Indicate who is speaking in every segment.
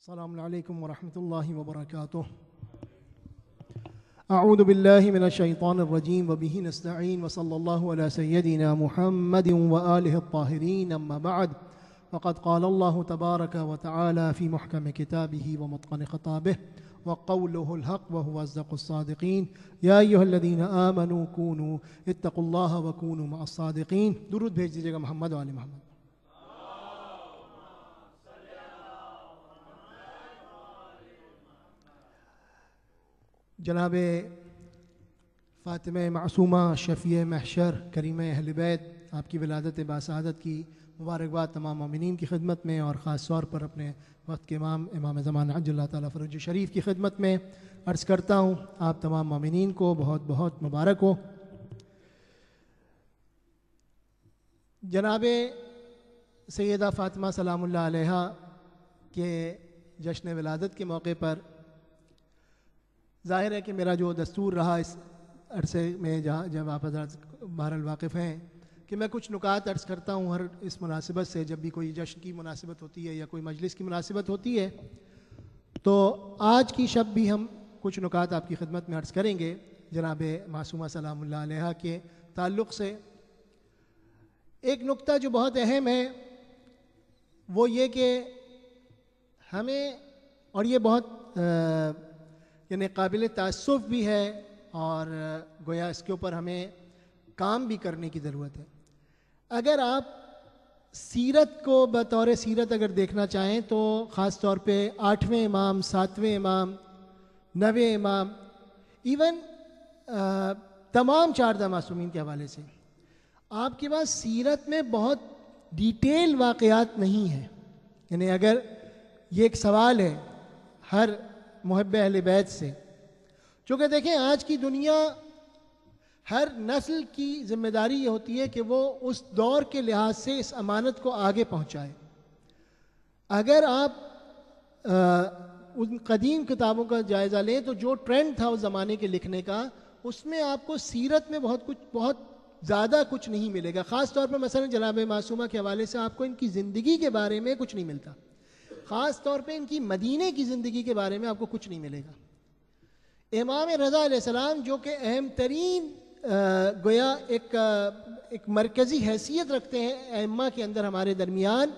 Speaker 1: السلام علیکم ورحمۃ اللہ وبرکاتہ۔ اعوذ باللہ من الشیطان الرجیم وبہ نستعین وصلی اللہ علی سیدنا محمد وآلہ الطاہرین، اما بعد فقد قال اللہ تبارک وتعالی فی محکم کتابہ ومتقن خطابہ وقولہ الحق وهو اصدق الصادقین، یا ایھا الذین آمنوا کونوا اتقوا اللہ وکونوا مع الصادقین۔ درود بھیج دیجیے گا محمد و آل محمد۔ جناب فاطمہ معصومہ شفیع محشر کریمہ اہل بیت، آپ کی ولادت باسعادت کی مبارکباد تمام مومنین کی خدمت میں، اور خاص طور پر اپنے وقت کے امام زمان عجل اللہ تعالیٰ فرج شریف کی خدمت میں عرض کرتا ہوں، آپ تمام مومنین کو بہت بہت مبارک ہو۔ جناب سیدہ فاطمہ سلام اللہ علیہا کے جشن ولادت کے موقع پر ظاہر ہے کہ میرا جو دستور رہا اس عرصے میں جب آپ حضرات بہرحال واقف ہیں کہ میں کچھ نکات عرض کرتا ہوں ہر اس مناسبت سے، جب بھی کوئی جشن کی مناسبت ہوتی ہے یا کوئی مجلس کی مناسبت ہوتی ہے، تو آج کی شب بھی ہم کچھ نکات آپ کی خدمت میں عرض کریں گے جناب معصومہ سلام اللہ علیہا کے تعلق سے۔ ایک نکتہ جو بہت اہم ہے وہ یہ کہ ہمیں، اور یہ بہت یعنی قابل تأسف بھی ہے، اور گویا اس کے اوپر ہمیں کام بھی کرنے کی ضرورت ہے۔ اگر آپ سیرت کو بطور سیرت اگر دیکھنا چاہیں تو خاص طور پہ 8ویں امام، 7ویں امام، 9ویں امام، ایون تمام 14 معصومین کے حوالے سے آپ کے پاس سیرت میں بہت ڈیٹیل واقعات نہیں ہیں۔ یعنی اگر یہ ایک سوال ہے ہر محب اہل بیت سے، چونکہ دیکھیں آج کی دنیا، ہر نسل کی ذمہ داری یہ ہوتی ہے کہ وہ اس دور کے لحاظ سے اس امانت کو آگے پہنچائے۔ اگر آپ ان قدیم کتابوں کا جائزہ لیں تو جو ٹرینڈ تھا اس زمانے کے لکھنے کا، اس میں آپ کو سیرت میں بہت زیادہ کچھ نہیں ملے گا۔ خاص طور پر مثلا جناب معصومہ کے حوالے سے آپ کو ان کی زندگی کے بارے میں کچھ نہیں ملتا، خاص طور پہ ان کی مدینے کی زندگی کے بارے میں آپ کو کچھ نہیں ملے گا۔ امام رضا علیہ السلام جو کہ اہم ترین گویا ایک مرکزی حیثیت رکھتے ہیں ائمہ کے اندر ہمارے درمیان،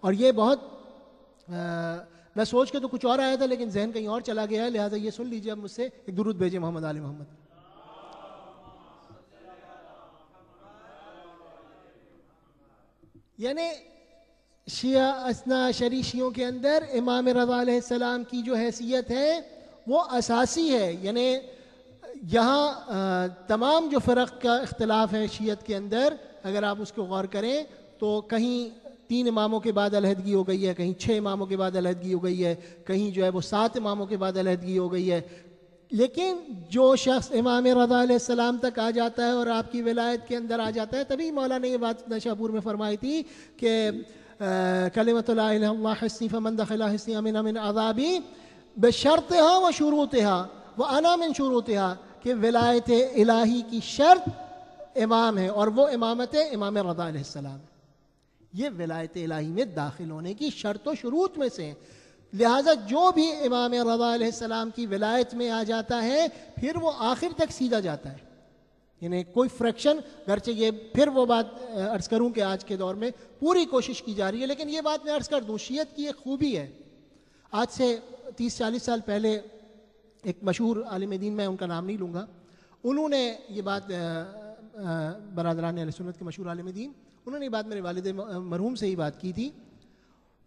Speaker 1: اور یہ بہت میں سوچ کے تو کچھ اور آیا تھا لیکن ذہن کہیں اور چلا گیا ہے، لہٰذا یہ سن لیجیے اب مجھ سے، ایک درود بھیجیں محمد آل محمد۔ یعنی شیعہ اثنا عشری شیعوں کے اندر امام رضا علیہ السلام کی جو حیثیت ہے وہ اساسی ہے۔ یعنی یہاں تمام جو فرق کا اختلاف ہے شیعت کے اندر، اگر آپ اس کو غور کریں تو کہیں 3 اماموں کے بعد علیحدگی ہو گئی ہے، کہیں 6 اماموں کے بعد علیحدگی ہو گئی ہے، کہیں جو ہے وہ 7 اماموں کے بعد علیحدگی ہو گئی ہے، لیکن جو شخص امام رضا علیہ السلام تک آ جاتا ہے اور آپ کی ولایت کے اندر آ جاتا ہے، تبھی مولا نے یہ بات نشاپور میں فرمائی تھی کہ کلمۃ لا الہ الا اللہ حسنی فمن دخلها حسنی امن من عذابی بشرطها و شروطها وانا من شروطها، کہ ولایت الہی کی شرط امام ہے، اور وہ امامت امام رضا علیہ السلام ہے۔ یہ ولایت الہی میں داخل ہونے کی شرط و شروط میں سے، لہٰذا جو بھی امام رضا علیہ السلام کی ولایت میں آ جاتا ہے پھر وہ آخر تک سیدھا جاتا ہے۔ یعنی کوئی فریکشن، گرچہ یہ پھر وہ بات عرض کروں کہ آج کے دور میں پوری کوشش کی جا رہی ہے، لیکن یہ بات میں عرض کر دوں، شیعت کی ایک خوبی ہے۔ آج سے 30-40 سال پہلے ایک مشہور عالم دین، میں ان کا نام نہیں لوں گا، انہوں نے یہ بات، برادران اہل سنت کے مشہور عالم دین، انہوں نے یہ بات میرے والد مرحوم سے ہی بات کی تھی۔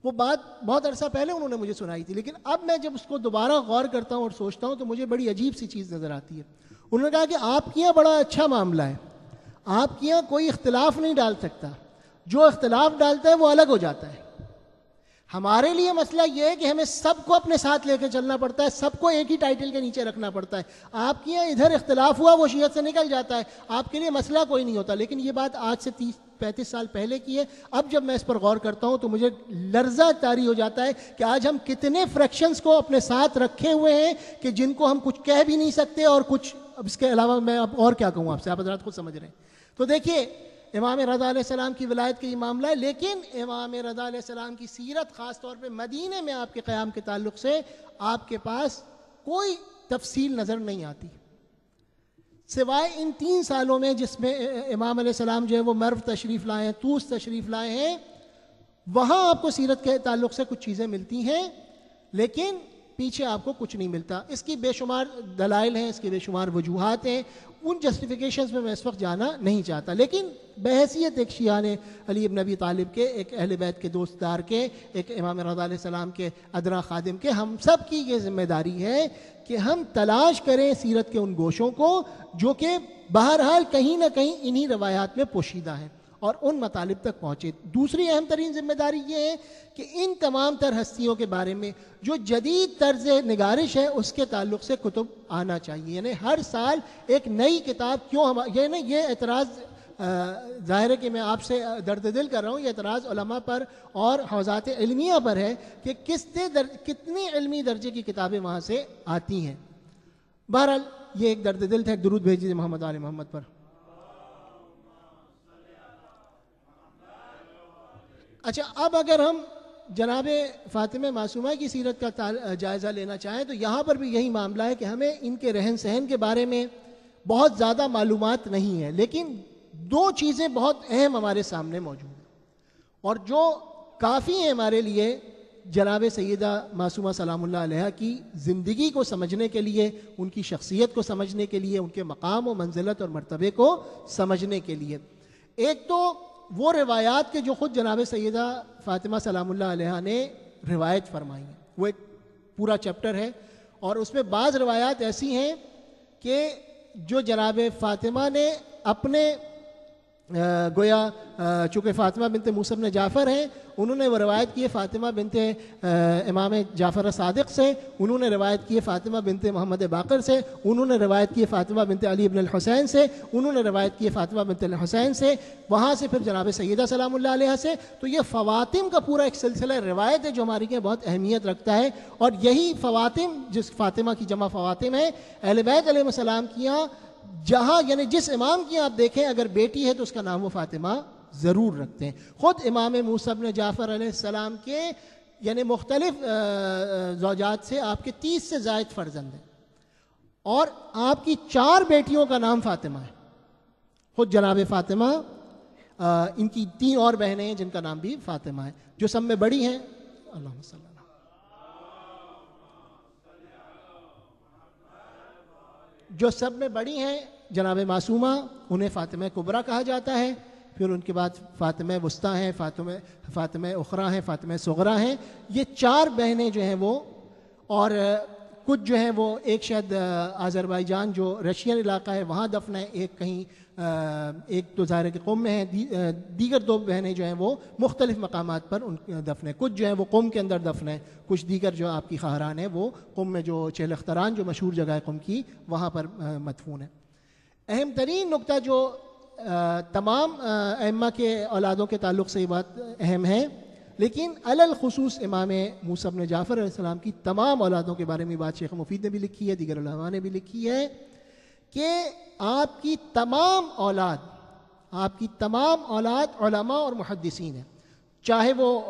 Speaker 1: وہ بات بہت عرصہ پہلے انہوں نے مجھے سنائی تھی، لیکن اب میں جب اس کو دوبارہ غور کرتا ہوں اور سوچتا ہوں تو مجھے بڑی عجیب سی چیز نظر آتی ہے۔ انہوں نے کہا کہ آپ کے یہاں بڑا اچھا معاملہ ہے، آپ کے یہاں کوئی اختلاف نہیں ڈال سکتا، جو اختلاف ڈالتا ہے وہ الگ ہو جاتا ہے۔ ہمارے لیے مسئلہ یہ ہے کہ ہمیں سب کو اپنے ساتھ لے کے چلنا پڑتا ہے، سب کو ایک ہی ٹائٹل کے نیچے رکھنا پڑتا ہے۔ آپ کے یہاں ادھر اختلاف ہوا وہ شیعت سے نکل جاتا ہے، آپ کے لیے مسئلہ کوئی نہیں ہوتا۔ لیکن یہ بات آج سے 30-35 سال پہلے کی ہے۔ اب جب میں اس پر غور کرتا ہوں تو مجھے لرزہ طاری ہو جاتا ہے کہ آج ہم کتنے فریکشنز کو اپنے ساتھ رکھے ہوئے ہیں کہ جن کو ہم کچھ کہہ بھی نہیں سکتے، اور کچھ اب اس کے علاوہ میں اب اور کیا کہوں آپ سے، آپ حضرات خود سمجھ رہے ہیں۔ تو دیکھیے امام رضا علیہ السلام کی ولایت کا یہ معاملہ ہے، لیکن امام رضا علیہ السلام کی سیرت خاص طور پہ مدینے میں آپ کے قیام کے تعلق سے آپ کے پاس کوئی تفصیل نظر نہیں آتی، سوائے ان 3 سالوں میں جس میں امام علیہ السلام جو ہے وہ مرو تشریف لائے ہیں، طوس تشریف لائے ہیں، وہاں آپ کو سیرت کے تعلق سے کچھ چیزیں ملتی ہیں، لیکن پیچھے آپ کو کچھ نہیں ملتا۔ اس کی بے شمار دلائل ہیں، اس کی بے شمار وجوہات ہیں، ان جسٹیفیکیشنز میں اس وقت جانا نہیں چاہتا، لیکن بحیثیت ایک شیعہ نے علی بن ابی طالب کے، ایک اہل بیت کے دوست دار کے، ایک امام رضا علیہ السلام کے ادنا خادم کے، ہم سب کی یہ ذمہ داری ہے کہ ہم تلاش کریں سیرت کے ان گوشوں کو جو کہ بہرحال کہیں نہ کہیں انہی روایات میں پوشیدہ ہیں اور ان مطالب تک پہنچے۔ دوسری اہم ترین ذمہ داری یہ ہے کہ ان تمام تر ہستیوں کے بارے میں جو جدید طرز نگارش ہے اس کے تعلق سے کتب آنا چاہیے، یعنی ہر سال ایک نئی کتاب کیوں یہ اعتراض ظاہر ہے کہ میں آپ سے درد دل کر رہا ہوں، یہ اعتراض علماء پر اور حوزات علمیہ پر ہے کہ کتنی علمی درجے کی کتابیں وہاں سے آتی ہیں۔ بہرحال یہ ایک درد دل تھا، ایک درود بھیج دیجیے محمد آل محمد پر۔ اچھا، اب اگر ہم جناب فاطمہ معصومہ کی سیرت کا جائزہ لینا چاہیں تو یہاں پر بھی یہی معاملہ ہے کہ ہمیں ان کے رہن سہن کے بارے میں بہت زیادہ معلومات نہیں ہے، لیکن 2 چیزیں بہت اہم ہمارے سامنے موجود ہیں اور جو کافی ہیں ہمارے لیے جناب سیدہ معصومہ سلام اللہ علیہ کی زندگی کو سمجھنے کے لیے، ان کی شخصیت کو سمجھنے کے لیے، ان کے مقام و منزلت اور مرتبے کو سمجھنے کے لیے۔ ایک تو وہ روایات کے جو خود جناب سیدہ فاطمہ سلام اللہ علیہ نے روایت فرمائی ہیں، وہ ایک پورا چیپٹر ہے اور اس میں بعض روایات ایسی ہیں کہ جو جناب فاطمہ نے اپنے گویا چونکہ فاطمہ بنت موسیٰ بن جعفر ہیں، انہوں نے وہ روایت کی ہے فاطمہ بنت امام جعفر صادق سے، انہوں نے روایت کی ہے فاطمہ بنت محمد باقر سے، انہوں نے روایت کی ہے فاطمہ بنت علی بن الحسین سے، انہوں نے روایت کی ہے فاطمہ بنت الحسین سے، وہاں سے پھر جناب سیدہ سلام اللہ علیہ سے۔ تو یہ فواتم کا پورا ایک سلسلہ روایت ہے جو ہماری کے بہت اہمیت رکھتا ہے، اور یہی فواتم جس فاطمہ کی جمع فواتم ہے اہل بیت علیہ السلام کی یہاں جہاں یعنی جس امام کی آپ دیکھیں اگر بیٹی ہے تو اس کا نام وہ فاطمہ ضرور رکھتے ہیں۔ خود امام موسیٰ بن جعفر علیہ السلام کے یعنی مختلف زوجات سے آپ کے 30 سے زائد فرزند ہیں اور آپ کی 4 بیٹیوں کا نام فاطمہ ہے۔ خود جناب فاطمہ ان کی 3 اور بہنیں ہیں جن کا نام بھی فاطمہ ہے، جو سب میں بڑی ہیں اللہم صلی اللہ جو سب میں بڑی ہیں جناب معصومہ، انہیں فاطمہ کبریٰ کہا جاتا ہے، پھر ان کے بعد فاطمہ وسطیٰ ہیں، فاطمہ اخریٰ ہیں، فاطمہ صغریٰ ہیں۔ یہ 4 بہنیں جو ہیں وہ، اور کچھ جو ہیں وہ ایک شاید آذربائیجان جو رشین علاقہ ہے وہاں دفن ہے، ایک کہیں ایک تو ظاہر کے قم میں ہے، دیگر 2 بہنیں جو ہیں وہ مختلف مقامات پر ان دفن ہیں، کچھ جو ہیں وہ قم کے اندر دفن ہیں، کچھ دیگر جو آپ کی خواہران ہیں وہ قم میں جو چہل اختران جو مشہور جگہ ہے قم کی وہاں پر مدفون ہے۔ اہم ترین نقطہ جو تمام ائمہ کے اولادوں کے تعلق سے یہ بات اہم ہے، لیکن علی الخصوص امام موسیٰ بن جعفر علیہ السلام کی تمام اولادوں کے بارے میں بات شیخ مفید نے بھی لکھی ہے، دیگر علماء نے بھی لکھی ہے کہ آپ کی تمام اولاد علماء اور محدثین ہیں، چاہے وہ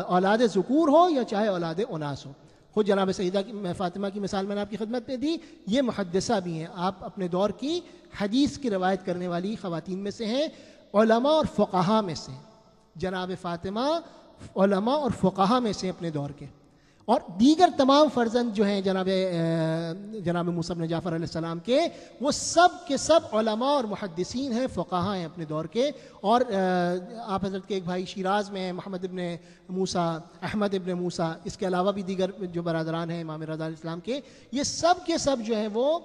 Speaker 1: اولاد ذکور ہو یا چاہے اولاد اناث ہو۔ خود جناب سیدہ فاطمہ کی مثال میں نے آپ کی خدمت میں دی، یہ محدثہ بھی ہیں، آپ اپنے دور کی حدیث کی روایت کرنے والی خواتین میں سے ہیں، علماء اور فقہاء میں سے ہیں۔ جناب فاطمہ علماء اور فقہاء میں سے اپنے دور کے، اور دیگر تمام فرزند جو ہیں جناب موسیٰ بن جعفر علیہ السلام کے، وہ سب کے سب علماء اور محدثین ہیں، فقہاء ہیں اپنے دور کے۔ اور آپ حضرت کے ایک بھائی شیراز میں ہیں محمد ابن موسیٰ، احمد ابن موسیٰ، اس کے علاوہ بھی دیگر جو برادران ہیں امام رضا علیہ السلام کے، یہ سب کے سب جو ہیں وہ،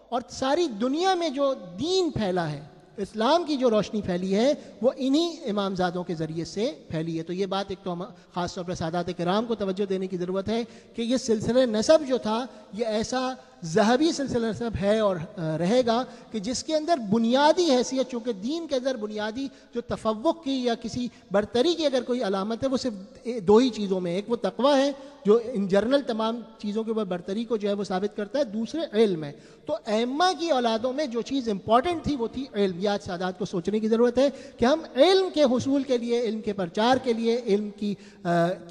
Speaker 1: اور ساری دنیا میں جو دین پھیلا ہے، اسلام کی جو روشنی پھیلی ہے وہ انہی امامزادوں کے ذریعے سے پھیلی ہے۔ تو یہ بات ایک تو خاص طور پر سادات کرام کو توجہ دینے کی ضرورت ہے کہ یہ سلسلہ نسب جو تھا یہ ایسا ذہبی سلسلہ نسب ہے اور رہے گا کہ جس کے اندر بنیادی حیثیت، چونکہ دین کے اندر بنیادی جو تفوق کی یا کسی برتری کی اگر کوئی علامت ہے وہ صرف دو ہی چیزوں میں، ایک وہ تقوی ہے جو ان جنرل تمام چیزوں کے اوپر برتری کو جو ہے وہ ثابت کرتا ہے، دوسرے علم ہے۔ تو ائمہ کی اولادوں میں جو چیز امپورٹنٹ تھی وہ تھی علم۔ یا سادات کو سوچنے کی ضرورت ہے کہ ہم علم کے حصول کے لیے، علم کے پرچار کے لیے، علم کی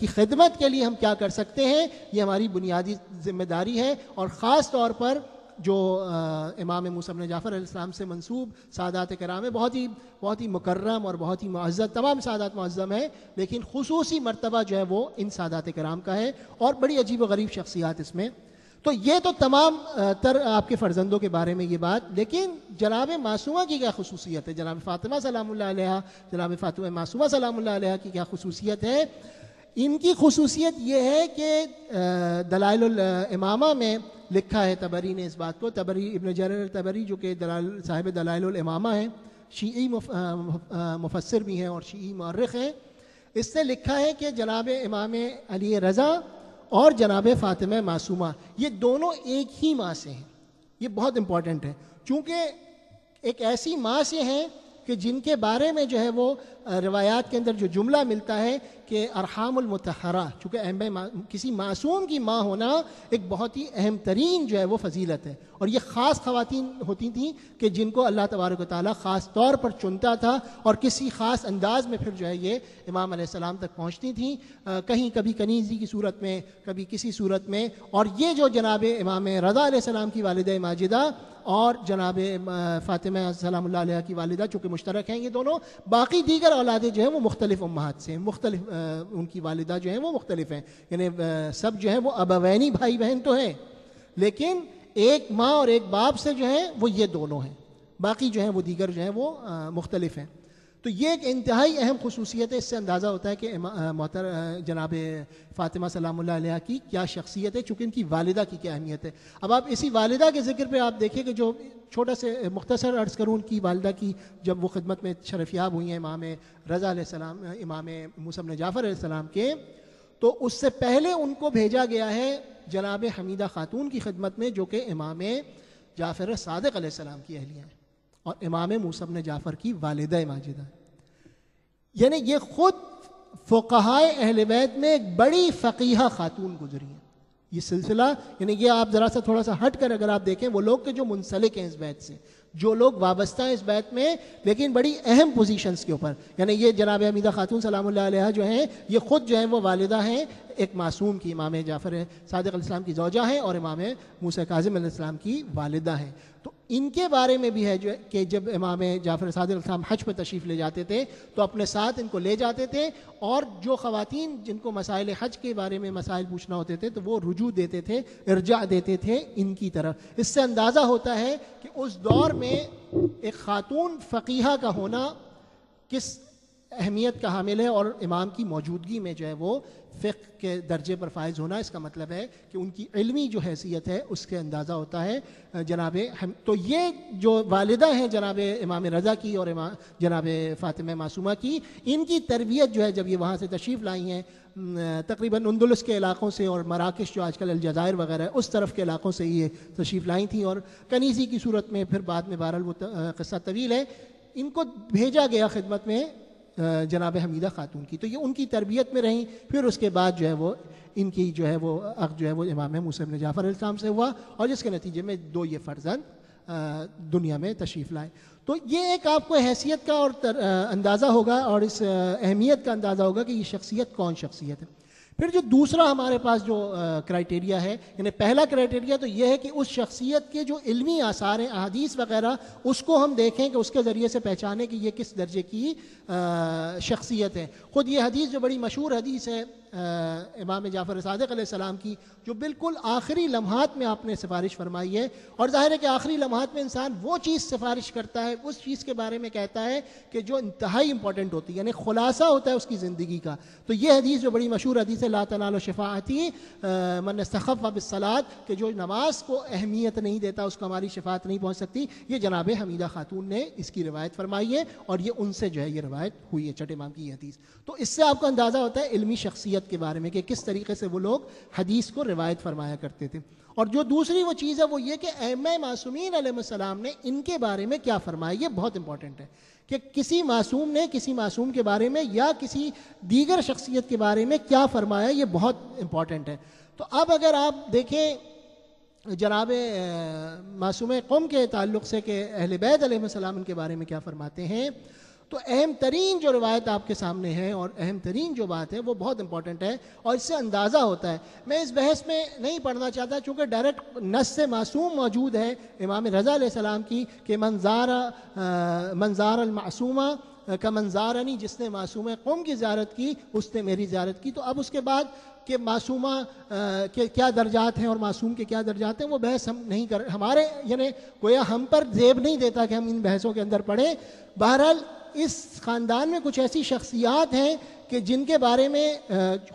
Speaker 1: خدمت کے لیے ہم کیا کر سکتے ہیں، یہ ہماری بنیادی ذمہ داری ہے۔ اور خاص طور پر جو امام موسیٰ بن جعفر علیہ السلام سے منسوب سادات کرام ہے، بہت ہی مکرم اور بہت ہی معزز، تمام سادات معظم ہیں، لیکن خصوصی مرتبہ جو ہے وہ ان سادات کرام کا ہے، اور بڑی عجیب و غریب شخصیات اس میں۔ تو یہ تو تمام تر آپ کے فرزندوں کے بارے میں یہ بات، لیکن جناب معصومہ کی کیا خصوصیت ہے، جناب فاطمہ سلام اللہ علیہ، جناب فاطمہ معصومہ سلام اللہ علیہ کی کیا خصوصیت ہے؟ ان کی خصوصیت یہ ہے کہ دلائل الامامہ میں لکھا ہے، طبری نے اس بات کو، طبری ابن جریر طبری جو کہ صاحب دلائل الامامہ ہیں، شیعی مفسر بھی ہیں اور شیعی مورخ ہیں، اس سے لکھا ہے کہ جناب امام علی رضا اور جناب فاطمہ معصومہ یہ دونوں ایک ہی ماں سے ہیں۔ یہ بہت امپورٹنٹ ہے، چونکہ ایک ایسی ماں سے ہیں کہ جن کے بارے میں جو ہے وہ روایات کے اندر جو جملہ ملتا ہے کہ ارحام المطہرہ، چونکہ کسی معصوم کی ماں ہونا ایک بہت ہی اہم ترین جو ہے وہ فضیلت ہے، اور یہ خاص خواتین ہوتی تھیں کہ جن کو اللہ تبارک و تعالیٰ خاص طور پر چنتا تھا، اور کسی خاص انداز میں پھر جو ہے یہ امام علیہ السلام تک پہنچتی تھیں، کہیں کبھی کنیزی کی صورت میں، کبھی کسی صورت میں۔ اور یہ جو جناب امام رضا علیہ السلام کی والدہ ماجدہ اور جناب فاطمہ سلام اللہ علیہ کی والدہ چونکہ مشترک ہیں یہ دونوں، باقی دیگر اولادیں جو ہیں وہ مختلف امہات سے ہیں، مختلف ان کی والدہ جو ہیں وہ مختلف ہیں، یعنی سب جو ہیں وہ ابوینی بھائی بہن تو ہیں، لیکن ایک ماں اور ایک باپ سے جو ہیں وہ یہ دونوں ہیں، باقی جو ہیں وہ دیگر جو ہیں وہ مختلف ہیں۔ تو یہ ایک انتہائی اہم خصوصیت ہے، اس سے اندازہ ہوتا ہے کہ جناب فاطمہ سلام اللہ علیہ کی کیا شخصیت ہے، چونکہ ان کی والدہ کی کیا اہمیت ہے۔ اب آپ اسی والدہ کے ذکر پہ آپ دیکھیں کہ جو چھوٹا سے مختصر عرض کروں، ان کی والدہ کی جب وہ خدمت میں شرفیاب ہوئی ہیں امام رضا علیہ السلام، امام موسیٰ بن جعفر علیہ السلام کے، تو اس سے پہلے ان کو بھیجا گیا ہے جناب حمیدہ خاتون کی خدمت میں، جو کہ امام جعفر صادق علیہ السلام کی اہلیہ ہیں اور امام موسیٰ بن جعفر کی والدہ ماجدہ۔ یعنی یہ خود فقہائے اہل بیت میں ایک بڑی فقیہہ خاتون گزری ہیں۔ یہ سلسلہ یعنی یہ آپ ذرا سا تھوڑا سا ہٹ کر اگر آپ دیکھیں، وہ لوگ کہ جو منسلک ہیں اس بیت سے، جو لوگ وابستہ ہیں اس بیت میں لیکن بڑی اہم پوزیشنز کے اوپر، یعنی یہ جناب حمیدہ خاتون سلام اللہ علیہ جو ہیں یہ خود جو ہیں وہ والدہ ہیں ایک معصوم کی، امام جعفر صادق علیہ السلام کی زوجہ ہیں اور امام موسیٰ کاظم علیہ السلام کی والدہ ہیں۔ تو ان کے بارے میں بھی ہے جو کہ جب امام جعفر صادق علیہ السلام حج پہ تشریف لے جاتے تھے تو اپنے ساتھ ان کو لے جاتے تھے، اور جو خواتین جن کو مسائل حج کے بارے میں مسائل پوچھنا ہوتے تھے تو وہ رجوع دیتے تھے، ارجاع دیتے تھے ان کی طرف۔ اس سے اندازہ ہوتا ہے کہ اس دور میں ایک خاتون فقیہہ کا ہونا کس اہمیت کا حامل ہے، اور امام کی موجودگی میں جو ہے وہ فقہ کے درجے پر فائز ہونا، اس کا مطلب ہے کہ ان کی علمی جو حیثیت ہے اس کے اندازہ ہوتا ہے جناب تو یہ جو والدہ ہیں جناب امام رضا کی اور جناب فاطمہ معصومہ کی، ان کی تربیت جو ہے جب یہ وہاں سے تشریف لائی ہیں تقریباً اندلس کے علاقوں سے اور مراکش جو آج کل الجزائر وغیرہ ہے اس طرف کے علاقوں سے یہ تشریف لائی تھیں، اور کنیزی کی صورت میں پھر بعد میں بہرحال وہ قصہ طویل ہے، ان کو بھیجا گیا خدمت میں جناب حمیدہ خاتون کی، تو یہ ان کی تربیت میں رہیں۔ پھر اس کے بعد جو ہے وہ ان کی جو ہے وہ عقد جو ہے وہ امام موسیٰ بن جعفر علیہ السلام سے ہوا، اور جس کے نتیجے میں دو یہ فرزند دنیا میں تشریف لائے۔ تو یہ ایک آپ کو حیثیت کا اور اندازہ ہوگا اور اس اہمیت کا اندازہ ہوگا کہ یہ شخصیت کون شخصیت ہے۔ پھر جو دوسرا ہمارے پاس جو کرائٹیریا ہے، یعنی پہلا کرائٹیریا تو یہ ہے کہ اس شخصیت کے جو علمی آثار ہیں، احادیث وغیرہ، اس کو ہم دیکھیں کہ اس کے ذریعے سے پہچانیں کہ یہ کس درجے کی شخصیت ہے۔ خود یہ حدیث جو بڑی مشہور حدیث ہے امام جعفر صادق علیہ السلام کی، جو بالکل آخری لمحات میں آپ نے سفارش فرمائی ہے، اور ظاہر ہے کہ آخری لمحات میں انسان وہ چیز سفارش کرتا ہے، اس چیز کے بارے میں کہتا ہے کہ جو انتہائی امپورٹنٹ ہوتی ہے، یعنی خلاصہ ہوتا ہے اس کی زندگی کا۔ تو یہ حدیث جو بڑی مشہور حدیث ہے، لا تنال شفاعتی من استخف بالصلاۃ، کہ جو نماز کو اہمیت نہیں دیتا اس کو ہماری شفاعت نہیں پہنچ سکتی، یہ جناب حمیدہ خاتون نے اس کی روایت فرمائی ہے، اور یہ ان سے جو ہے یہ روایت ہوئی ہے، چھٹے امام کی یہ حدیث۔ تو اس سے آپ کو اندازہ ہوتا ہے علمی شخصیت شخصیت کے بارے میں کہ کس طریقے سے وہ لوگ حدیث کو روایت فرمایا کرتے تھے. اور جو دوسری وہ چیز ہے وہ یہ کہ ائمہ معصومین علیہ السلام نے ان کے بارے میں کیا فرمایا. یہ بہت امپورٹنٹ ہے کہ کسی معصوم نے کسی معصوم کے بارے میں یا کسی دیگر شخصیت کے بارے میں کیا فرمایا, یہ بہت امپورٹنٹ ہے. تو اب اگر آپ دیکھیں جناب معصوم قم کے تعلق سے کہ اہل بیت علیہ السلام ان کے بارے میں کیا فرماتے ہیں, تو اہم ترین جو روایت آپ کے سامنے ہے اور اہم ترین جو بات ہے وہ بہت امپورٹنٹ ہے اور اس سے اندازہ ہوتا ہے. میں اس بحث میں نہیں پڑھنا چاہتا چونکہ ڈائریکٹ نص سے معصوم موجود ہے امام رضا علیہ السلام کی کہ منظار المعصومہ کا منظارنی, جس نے معصوم قوم کی زیارت کی اس نے میری زیارت کی. تو اب اس کے بعد کہ معصومہ کے کیا درجات ہیں اور معصوم کے کیا درجات ہیں وہ بحث ہم نہیں کر, ہمارے یعنی گویا ہم پر زیب نہیں دیتا کہ ہم ان بحثوں کے اندر پڑھیں. بہرحال اس خاندان میں کچھ ایسی شخصیات ہیں کہ جن کے بارے میں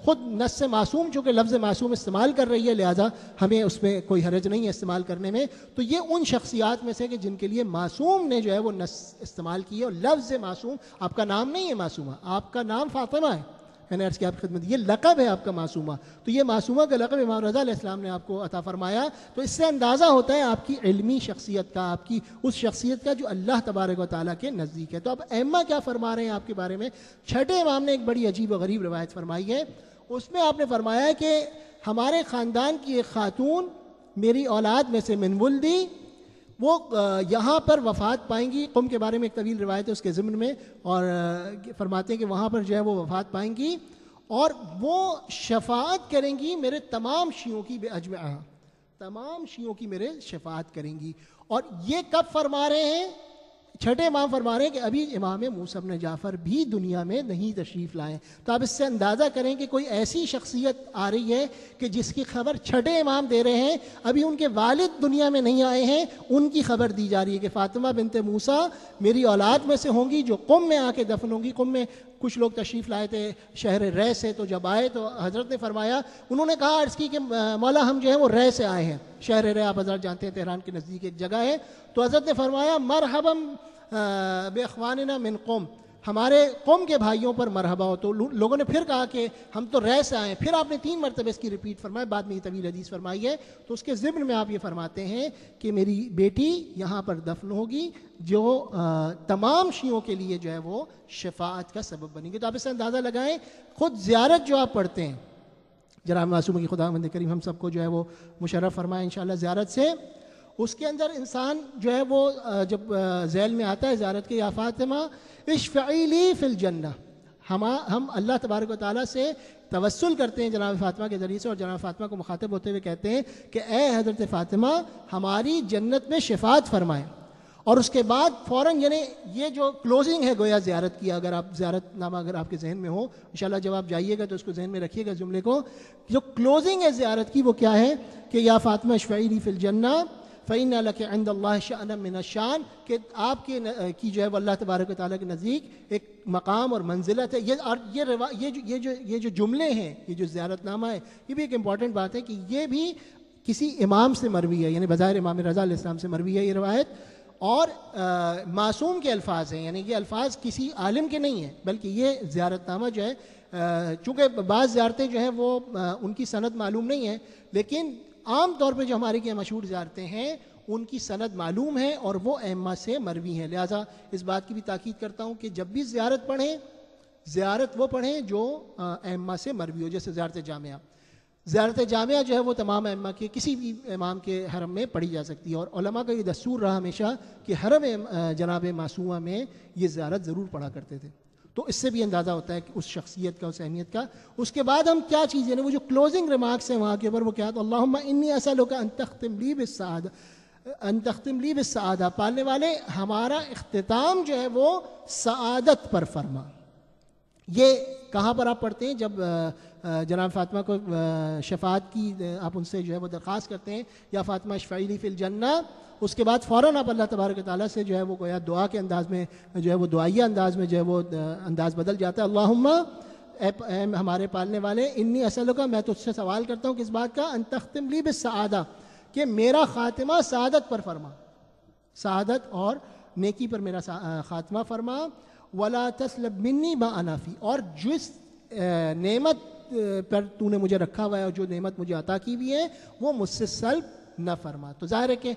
Speaker 1: خود نص معصوم چونکہ لفظ معصوم استعمال کر رہی ہے لہذا ہمیں اس میں کوئی حرج نہیں ہے استعمال کرنے میں. تو یہ ان شخصیات میں سے کہ جن کے لیے معصوم نے جو ہے وہ نص استعمال کی ہے. اور لفظ معصوم, آپ کا نام نہیں ہے معصومہ, آپ کا نام فاطمہ ہے, میں نے عرض کیا آپ کی خدمت, یہ لقب ہے آپ کا معصومہ. تو یہ معصومہ کا لقب امام رضا علیہ السلام نے آپ کو عطا فرمایا. تو اس سے اندازہ ہوتا ہے آپ کی علمی شخصیت کا, آپ کی اس شخصیت کا جو اللہ تبارک و تعالیٰ کے نزدیک ہے. تو اب ائمہ کیا فرما رہے ہیں آپ کے بارے میں. چھٹے امام نے ایک بڑی عجیب و غریب روایت فرمائی ہے. اس میں آپ نے فرمایا ہے کہ ہمارے خاندان کی ایک خاتون میری اولاد میں سے من ولدی, وہ یہاں پر وفات پائیں گی. قم کے بارے میں ایک طویل روایت ہے اس کے ضمن میں, اور فرماتے ہیں کہ وہاں پر جو ہے وہ وفات پائیں گی اور وہ شفاعت کریں گی میرے تمام شیعوں کی باجمعہ, تمام شیعوں کی میرے شفاعت کریں گی. اور یہ کب فرما رہے ہیں؟ چھٹے امام فرما رہے ہیں کہ ابھی امام موسیٰ بن جعفر بھی دنیا میں نہیں تشریف لائے. تو آپ اس سے اندازہ کریں کہ کوئی ایسی شخصیت آ رہی ہے کہ جس کی خبر چھٹے امام دے رہے ہیں, ابھی ان کے والد دنیا میں نہیں آئے ہیں, ان کی خبر دی جا رہی ہے کہ فاطمہ بنت موسیٰ میری اولاد میں سے ہوں گی جو قم میں آ کے دفن ہوں گی. قم میں کچھ لوگ تشریف لائے تھے شہر رے سے, تو جب آئے تو حضرت نے فرمایا, انہوں نے کہا عرض کی کہ مولا ہم جو ہے وہ رے سے آئے ہیں. شہر رے آپ حضرت جانتے ہیں تہران کے نزدیک ایک جگہ ہے. تو حضرت نے فرمایا مرحبا بے اخواننا من قم, ہمارے قوم کے بھائیوں پر مرحبا ہو. تو لوگوں نے پھر کہا کہ ہم تو رے سے آئے. پھر آپ نے 3 مرتبہ اس کی ریپیٹ فرمایا, بعد میں یہ طویل حدیث فرمائی ہے. تو اس کے ضمن میں آپ یہ فرماتے ہیں کہ میری بیٹی یہاں پر دفن ہوگی جو تمام شیعوں کے لیے جو ہے وہ شفاعت کا سبب بنیں گے. تو آپ اس سے اندازہ لگائیں, خود زیارت جو آپ پڑھتے ہیں, جناب معصومہ کی خداوند کریم ہم سب کو جو ہے وہ مشرف فرمائے انشاءاللہ زیارت سے. اس کے اندر انسان جو ہے وہ جب ذیل میں آتا ہے زیارت کے, یا فاطمہ اشفعی لی فی الجنہ, ہم اللہ تبارک و تعالیٰ سے توسل کرتے ہیں جناب فاطمہ کے ذریعے سے, اور جناب فاطمہ کو مخاطب ہوتے ہوئے کہتے ہیں کہ اے حضرت فاطمہ ہماری جنت میں شفاعت فرمائیں. اور اس کے بعد فوراً, یعنی یہ جو کلوزنگ ہے گویا زیارت کی, اگر آپ زیارت نامہ اگر آپ کے ذہن میں ہو انشاءاللہ جب آپ جائیے گا تو اس کو ذہن میں رکھیے گا جملے کو, جو کلوزنگ ہے زیارت کی وہ کیا ہے کہ یا فاطمہ اشفعی لی فی الجنہ فإن لك عند اللہ شأنا من الشان, کہ آپ کی جو ہے وہ اللہ تبارک و تعالیٰ کے نزدیک ایک مقام اور منزلت ہے. یہ جو جملے ہیں, یہ جو زیارت نامہ ہے, یہ بھی ایک امپورٹنٹ بات ہے کہ یہ بھی کسی امام سے مروی ہے, یعنی بظاہر امام رضا علیہ السلام سے مروی ہے یہ روایت, اور معصوم کے الفاظ ہیں, یعنی یہ الفاظ کسی عالم کے نہیں ہیں بلکہ یہ زیارت نامہ جو ہے, چونکہ بعض زیارتیں جو ہیں وہ ان کی سند معلوم نہیں ہے, لیکن عام طور پہ جو ہمارے کے مشہور زیارتیں ہیں ان کی سند معلوم ہے اور وہ ائمہ سے مروی ہیں. لہٰذا اس بات کی بھی تاکید کرتا ہوں کہ جب بھی زیارت پڑھیں, زیارت وہ پڑھیں جو ائمہ سے مروی ہو. جیسے زیارت جامعہ, زیارت جامعہ جو ہے وہ تمام ائمہ کے کسی بھی امام کے حرم میں پڑھی جا سکتی ہے, اور علماء کا یہ دستور رہا ہمیشہ کہ حرم جناب معصومہ میں یہ زیارت ضرور پڑھا کرتے تھے. تو اس سے بھی اندازہ ہوتا ہے کہ اس شخصیت کا, اس اہمیت کا. اس کے بعد ہم کیا چیز, یعنی وہ جو کلوزنگ ریمارکس ہیں وہاں کے اوپر وہ کیا, تو اللہم انی اسألک ان تختم لی بالسعادہ, ان تختم لی بالسعادہ, پالنے والے ہمارا اختتام جو ہے وہ سعادت پر فرما. یہ کہاں پر آپ پڑھتے ہیں جب جناب فاطمہ کو شفاعت کی آپ ان سے جو ہے وہ درخواست کرتے ہیں, یا فاطمہ اشفعی لی فی الجنہ, اس کے بعد فوراً آپ اللہ تبارک و تعالیٰ سے جو ہے وہ گویا دعا کے انداز میں جو ہے وہ دعائیہ انداز میں جو ہے وہ انداز بدل جاتا ہے. اللہم, اے ہمارے پالنے والے, انی اسألک, میں تجھ سے سوال کرتا ہوں کس بات کا, ان تختم لی بالسعادہ, کہ میرا خاتمہ سعادت پر فرما, سعادت اور نیکی پر میرا خاتمہ فرما. ولا تسلب منی ما انا فی, اور جس نعمت پر تو نے مجھے رکھا ہوا ہے اور جو نعمت مجھے عطا کی ہوئی ہے وہ مجھ سے سلب نہ فرما. تو ظاہر ہے کہ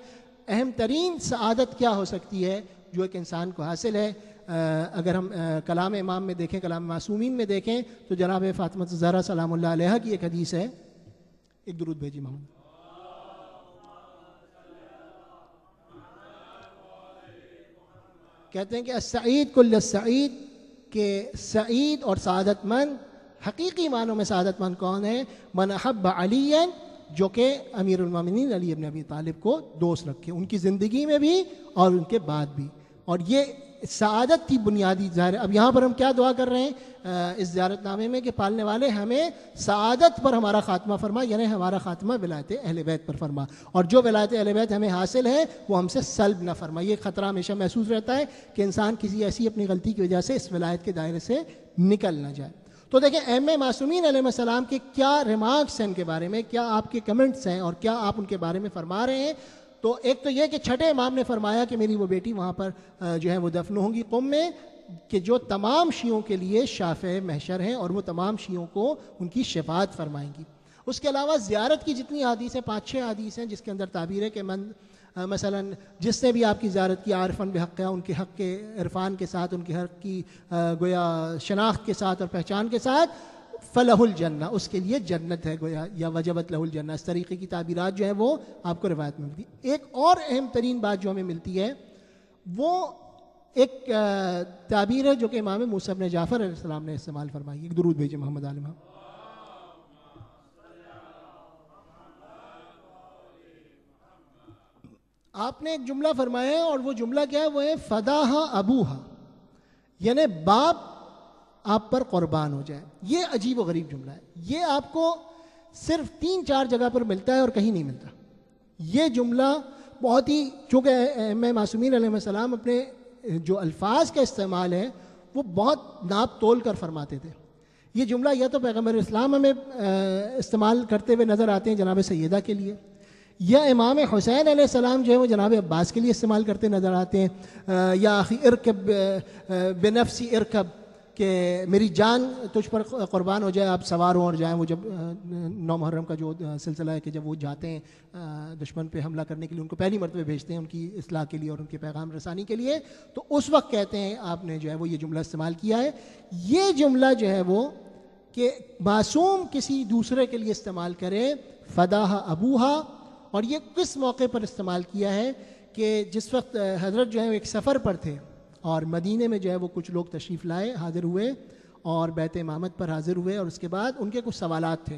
Speaker 1: اہم ترین سعادت کیا ہو سکتی ہے جو ایک انسان کو حاصل ہے. اگر ہم کلام امام میں دیکھیں, کلام معصومین میں دیکھیں, تو جناب فاطمہ الزہرا سلام اللہ علیہا کی ایک حدیث ہے. ایک درود بھیجی محمد. کہتے ہیں کہ السعید کل السعید, کہ سعید اور سعادت مند حقیقی معنوں میں سعادت مند کون ہے؟ من احب علی, جو کہ امیر المومنین علی ابن ابی طالب کو دوست رکھے, ان کی زندگی میں بھی اور ان کے بعد بھی. اور یہ سعادت کی بنیادی ظاہر. اب یہاں پر ہم کیا دعا کر رہے ہیں اس زیارت نامے میں کہ پالنے والے ہمیں سعادت پر ہمارا خاتمہ فرما, یعنی ہمارا خاتمہ ولایت اہل بیت پر فرما, اور جو ولایت اہل بیت ہمیں حاصل ہے وہ ہم سے سلب نہ فرما. یہ خطرہ ہمیشہ محسوس رہتا ہے کہ انسان کسی ایسی اپنی غلطی کی وجہ سے اس ولایت کے دائرے سے نکل نہ جائے. تو دیکھیں ائمہ معصومین علیہ السلام کے کیا ریمارکس ہیں ان کے بارے میں, کیا آپ کے کمنٹس ہیں اور کیا آپ ان کے بارے میں فرما رہے ہیں. تو ایک تو یہ کہ چھٹے امام نے فرمایا کہ میری وہ بیٹی وہاں پر جو ہے وہ دفن ہوں گی قم میں, کہ جو تمام شیعوں کے لیے شافع محشر ہیں اور وہ تمام شیعوں کو ان کی شفاعت فرمائیں گی. اس کے علاوہ زیارت کی جتنی حدیث ہیں 5-6 حدیث ہیں جس کے اندر تعبیر ہے کہ مثلا جس نے بھی آپ کی زیارت کی عارفاً بحق, ان کے حق کے عرفان کے ساتھ, ان کے حق کی گویا شناخت کے ساتھ اور پہچان کے ساتھ, فلہ الجنہ, اس کے لیے جنت ہے گویا, یا وجبت لہ الجنہ. اس طریقے کی تعبیرات جو ہیں وہ آپ کو روایت میں ملتی. ایک اور اہم ترین بات جو ہمیں ملتی ہے وہ ایک تعبیر ہے جو کہ امام موسیٰ بن جعفر علیہ السلام نے استعمال فرمائی. ایک درود بھیجیں محمد عالمہ. آپ نے ایک جملہ فرمایا ہے اور وہ جملہ کیا ہے؟ وہ ہے فداہا ابوہا, یعنی باپ آپ پر قربان ہو جائے. یہ عجیب و غریب جملہ ہے. یہ آپ کو صرف 3-4 جگہ پر ملتا ہے اور کہیں نہیں ملتا. یہ جملہ بہت ہی, چونکہ ائمہ معصومین علیہ السلام اپنے جو الفاظ کا استعمال ہے وہ بہت ناپ تول کر فرماتے تھے. یہ جملہ یا تو پیغمبر اسلام ہمیں استعمال کرتے ہوئے نظر آتے ہیں جناب سیدہ کے لیے, یا امام حسین علیہ السلام جو ہے وہ جناب عباس کے لیے استعمال کرتے نظر آتے ہیں, یا اخی ارکب بنفسی ارکب, کہ میری جان تجھ پر قربان ہو جائے, آپ سوار ہوں اور جائیں. وہ جب 9 محرم کا جو سلسلہ ہے کہ جب وہ جاتے ہیں دشمن پہ حملہ کرنے کے لیے, ان کو پہلی مرتبہ بھیجتے ہیں ان کی اصلاح کے لیے اور ان کے پیغام رسانی کے لیے, تو اس وقت کہتے ہیں آپ نے جو ہے وہ یہ جملہ استعمال کیا ہے. یہ جملہ جو ہے وہ کہ معصوم کسی دوسرے کے لیے استعمال کرے فداہا ابوہا, اور یہ کس موقع پر استعمال کیا ہے کہ جس وقت حضرت جو ہے ایک سفر پر تھے اور مدینے میں جو ہے وہ کچھ لوگ تشریف لائے, حاضر ہوئے اور بیت امامت پر حاضر ہوئے, اور اس کے بعد ان کے کچھ سوالات تھے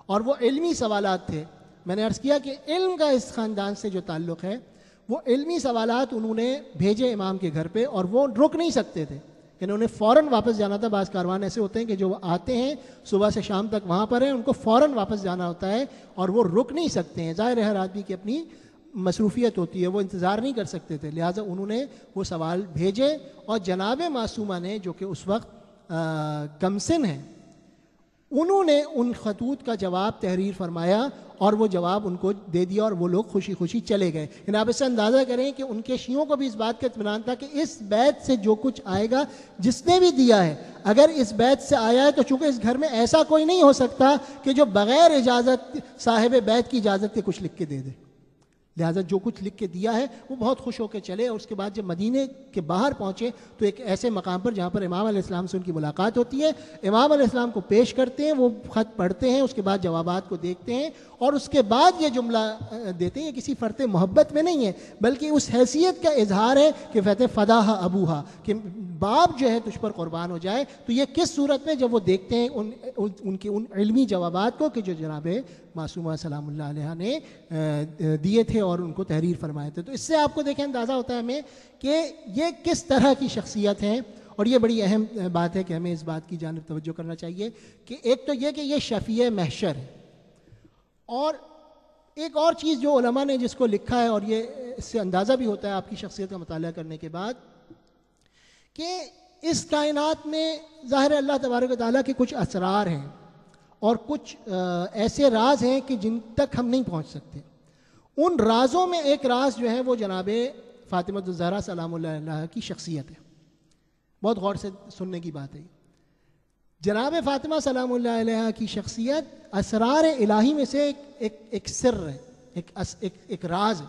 Speaker 1: اور وہ علمی سوالات تھے. میں نے عرض کیا کہ علم کا اس خاندان سے جو تعلق ہے وہ علمی سوالات انہوں نے بھیجے امام کے گھر پہ, اور وہ رک نہیں سکتے تھے, یعنی انہیں فوراً واپس جانا تھا. بعض کاروان ایسے ہوتے ہیں کہ جو آتے ہیں صبح سے شام تک وہاں پر ہیں, ان کو فوراً واپس جانا ہوتا ہے اور وہ رک نہیں سکتے ہیں. ظاہر ہے ہر آدمی کی اپنی مصروفیت ہوتی ہے, وہ انتظار نہیں کر سکتے تھے, لہٰذا انہوں نے وہ سوال بھیجے, اور جناب معصومہ نے جو کہ اس وقت کمسن ہیں, انہوں نے ان خطوط کا جواب تحریر فرمایا اور وہ جواب ان کو دے دیا, اور وہ لوگ خوشی خوشی چلے گئے. یعنی آپ اس سے اندازہ کریں کہ ان کے شیعوں کو بھی اس بات کا اطمینان تھا کہ اس بیت سے جو کچھ آئے گا, جس نے بھی دیا ہے, اگر اس بیت سے آیا ہے تو چونکہ اس گھر میں ایسا کوئی نہیں ہو سکتا کہ جو بغیر اجازت صاحب بیت کی اجازت کے کچھ لکھ کے دے دے, لہٰذا جو کچھ لکھ کے دیا ہے وہ بہت خوش ہو کے چلے. اور اس کے بعد جب مدینے کے باہر پہنچے تو ایک ایسے مقام پر جہاں پر امام علیہ السلام سے ان کی ملاقات ہوتی ہے, امام علیہ السلام کو پیش کرتے ہیں, وہ خط پڑھتے ہیں, اس کے بعد جوابات کو دیکھتے ہیں, اور اس کے بعد یہ جملہ دیتے ہیں. یہ کسی فرط محبت میں نہیں ہے بلکہ اس حیثیت کا اظہار ہے کہ فداہا ابوہا, کہ باپ جو ہے تجھ پر قربان ہو جائے. تو یہ کس صورت میں؟ جب وہ دیکھتے ہیں ان کے ان علمی جوابات کو کہ جو جناب معصومہ سلام اللہ علیہ نے دیے تھے اور ان کو تحریر فرمائے تھے. تو اس سے آپ کو دیکھیں اندازہ ہوتا ہے ہمیں کہ یہ کس طرح کی شخصیت ہیں. اور یہ بڑی اہم بات ہے کہ ہمیں اس بات کی جانب توجہ کرنا چاہیے کہ ایک تو یہ کہ یہ شفیع محشر ہے, اور ایک اور چیز جو علماء نے جس کو لکھا ہے, اور یہ اس سے اندازہ بھی ہوتا ہے آپ کی شخصیت کا مطالعہ کرنے کے بعد, کہ اس کائنات میں ظاہر اللہ تبارک و تعالیٰ کے کچھ اسرار ہیں اور کچھ ایسے راز ہیں کہ جن تک ہم نہیں پہنچ سکتے. ان رازوں میں ایک راز جو ہے وہ جناب فاطمہ الزہرا سلام اللہ علیہا کی شخصیت ہے. بہت غور سے سننے کی بات ہے. جناب فاطمہ سلام اللہ علیہ کی شخصیت اسرار الہی میں سے ایک سر ہے، ایک راز ہے،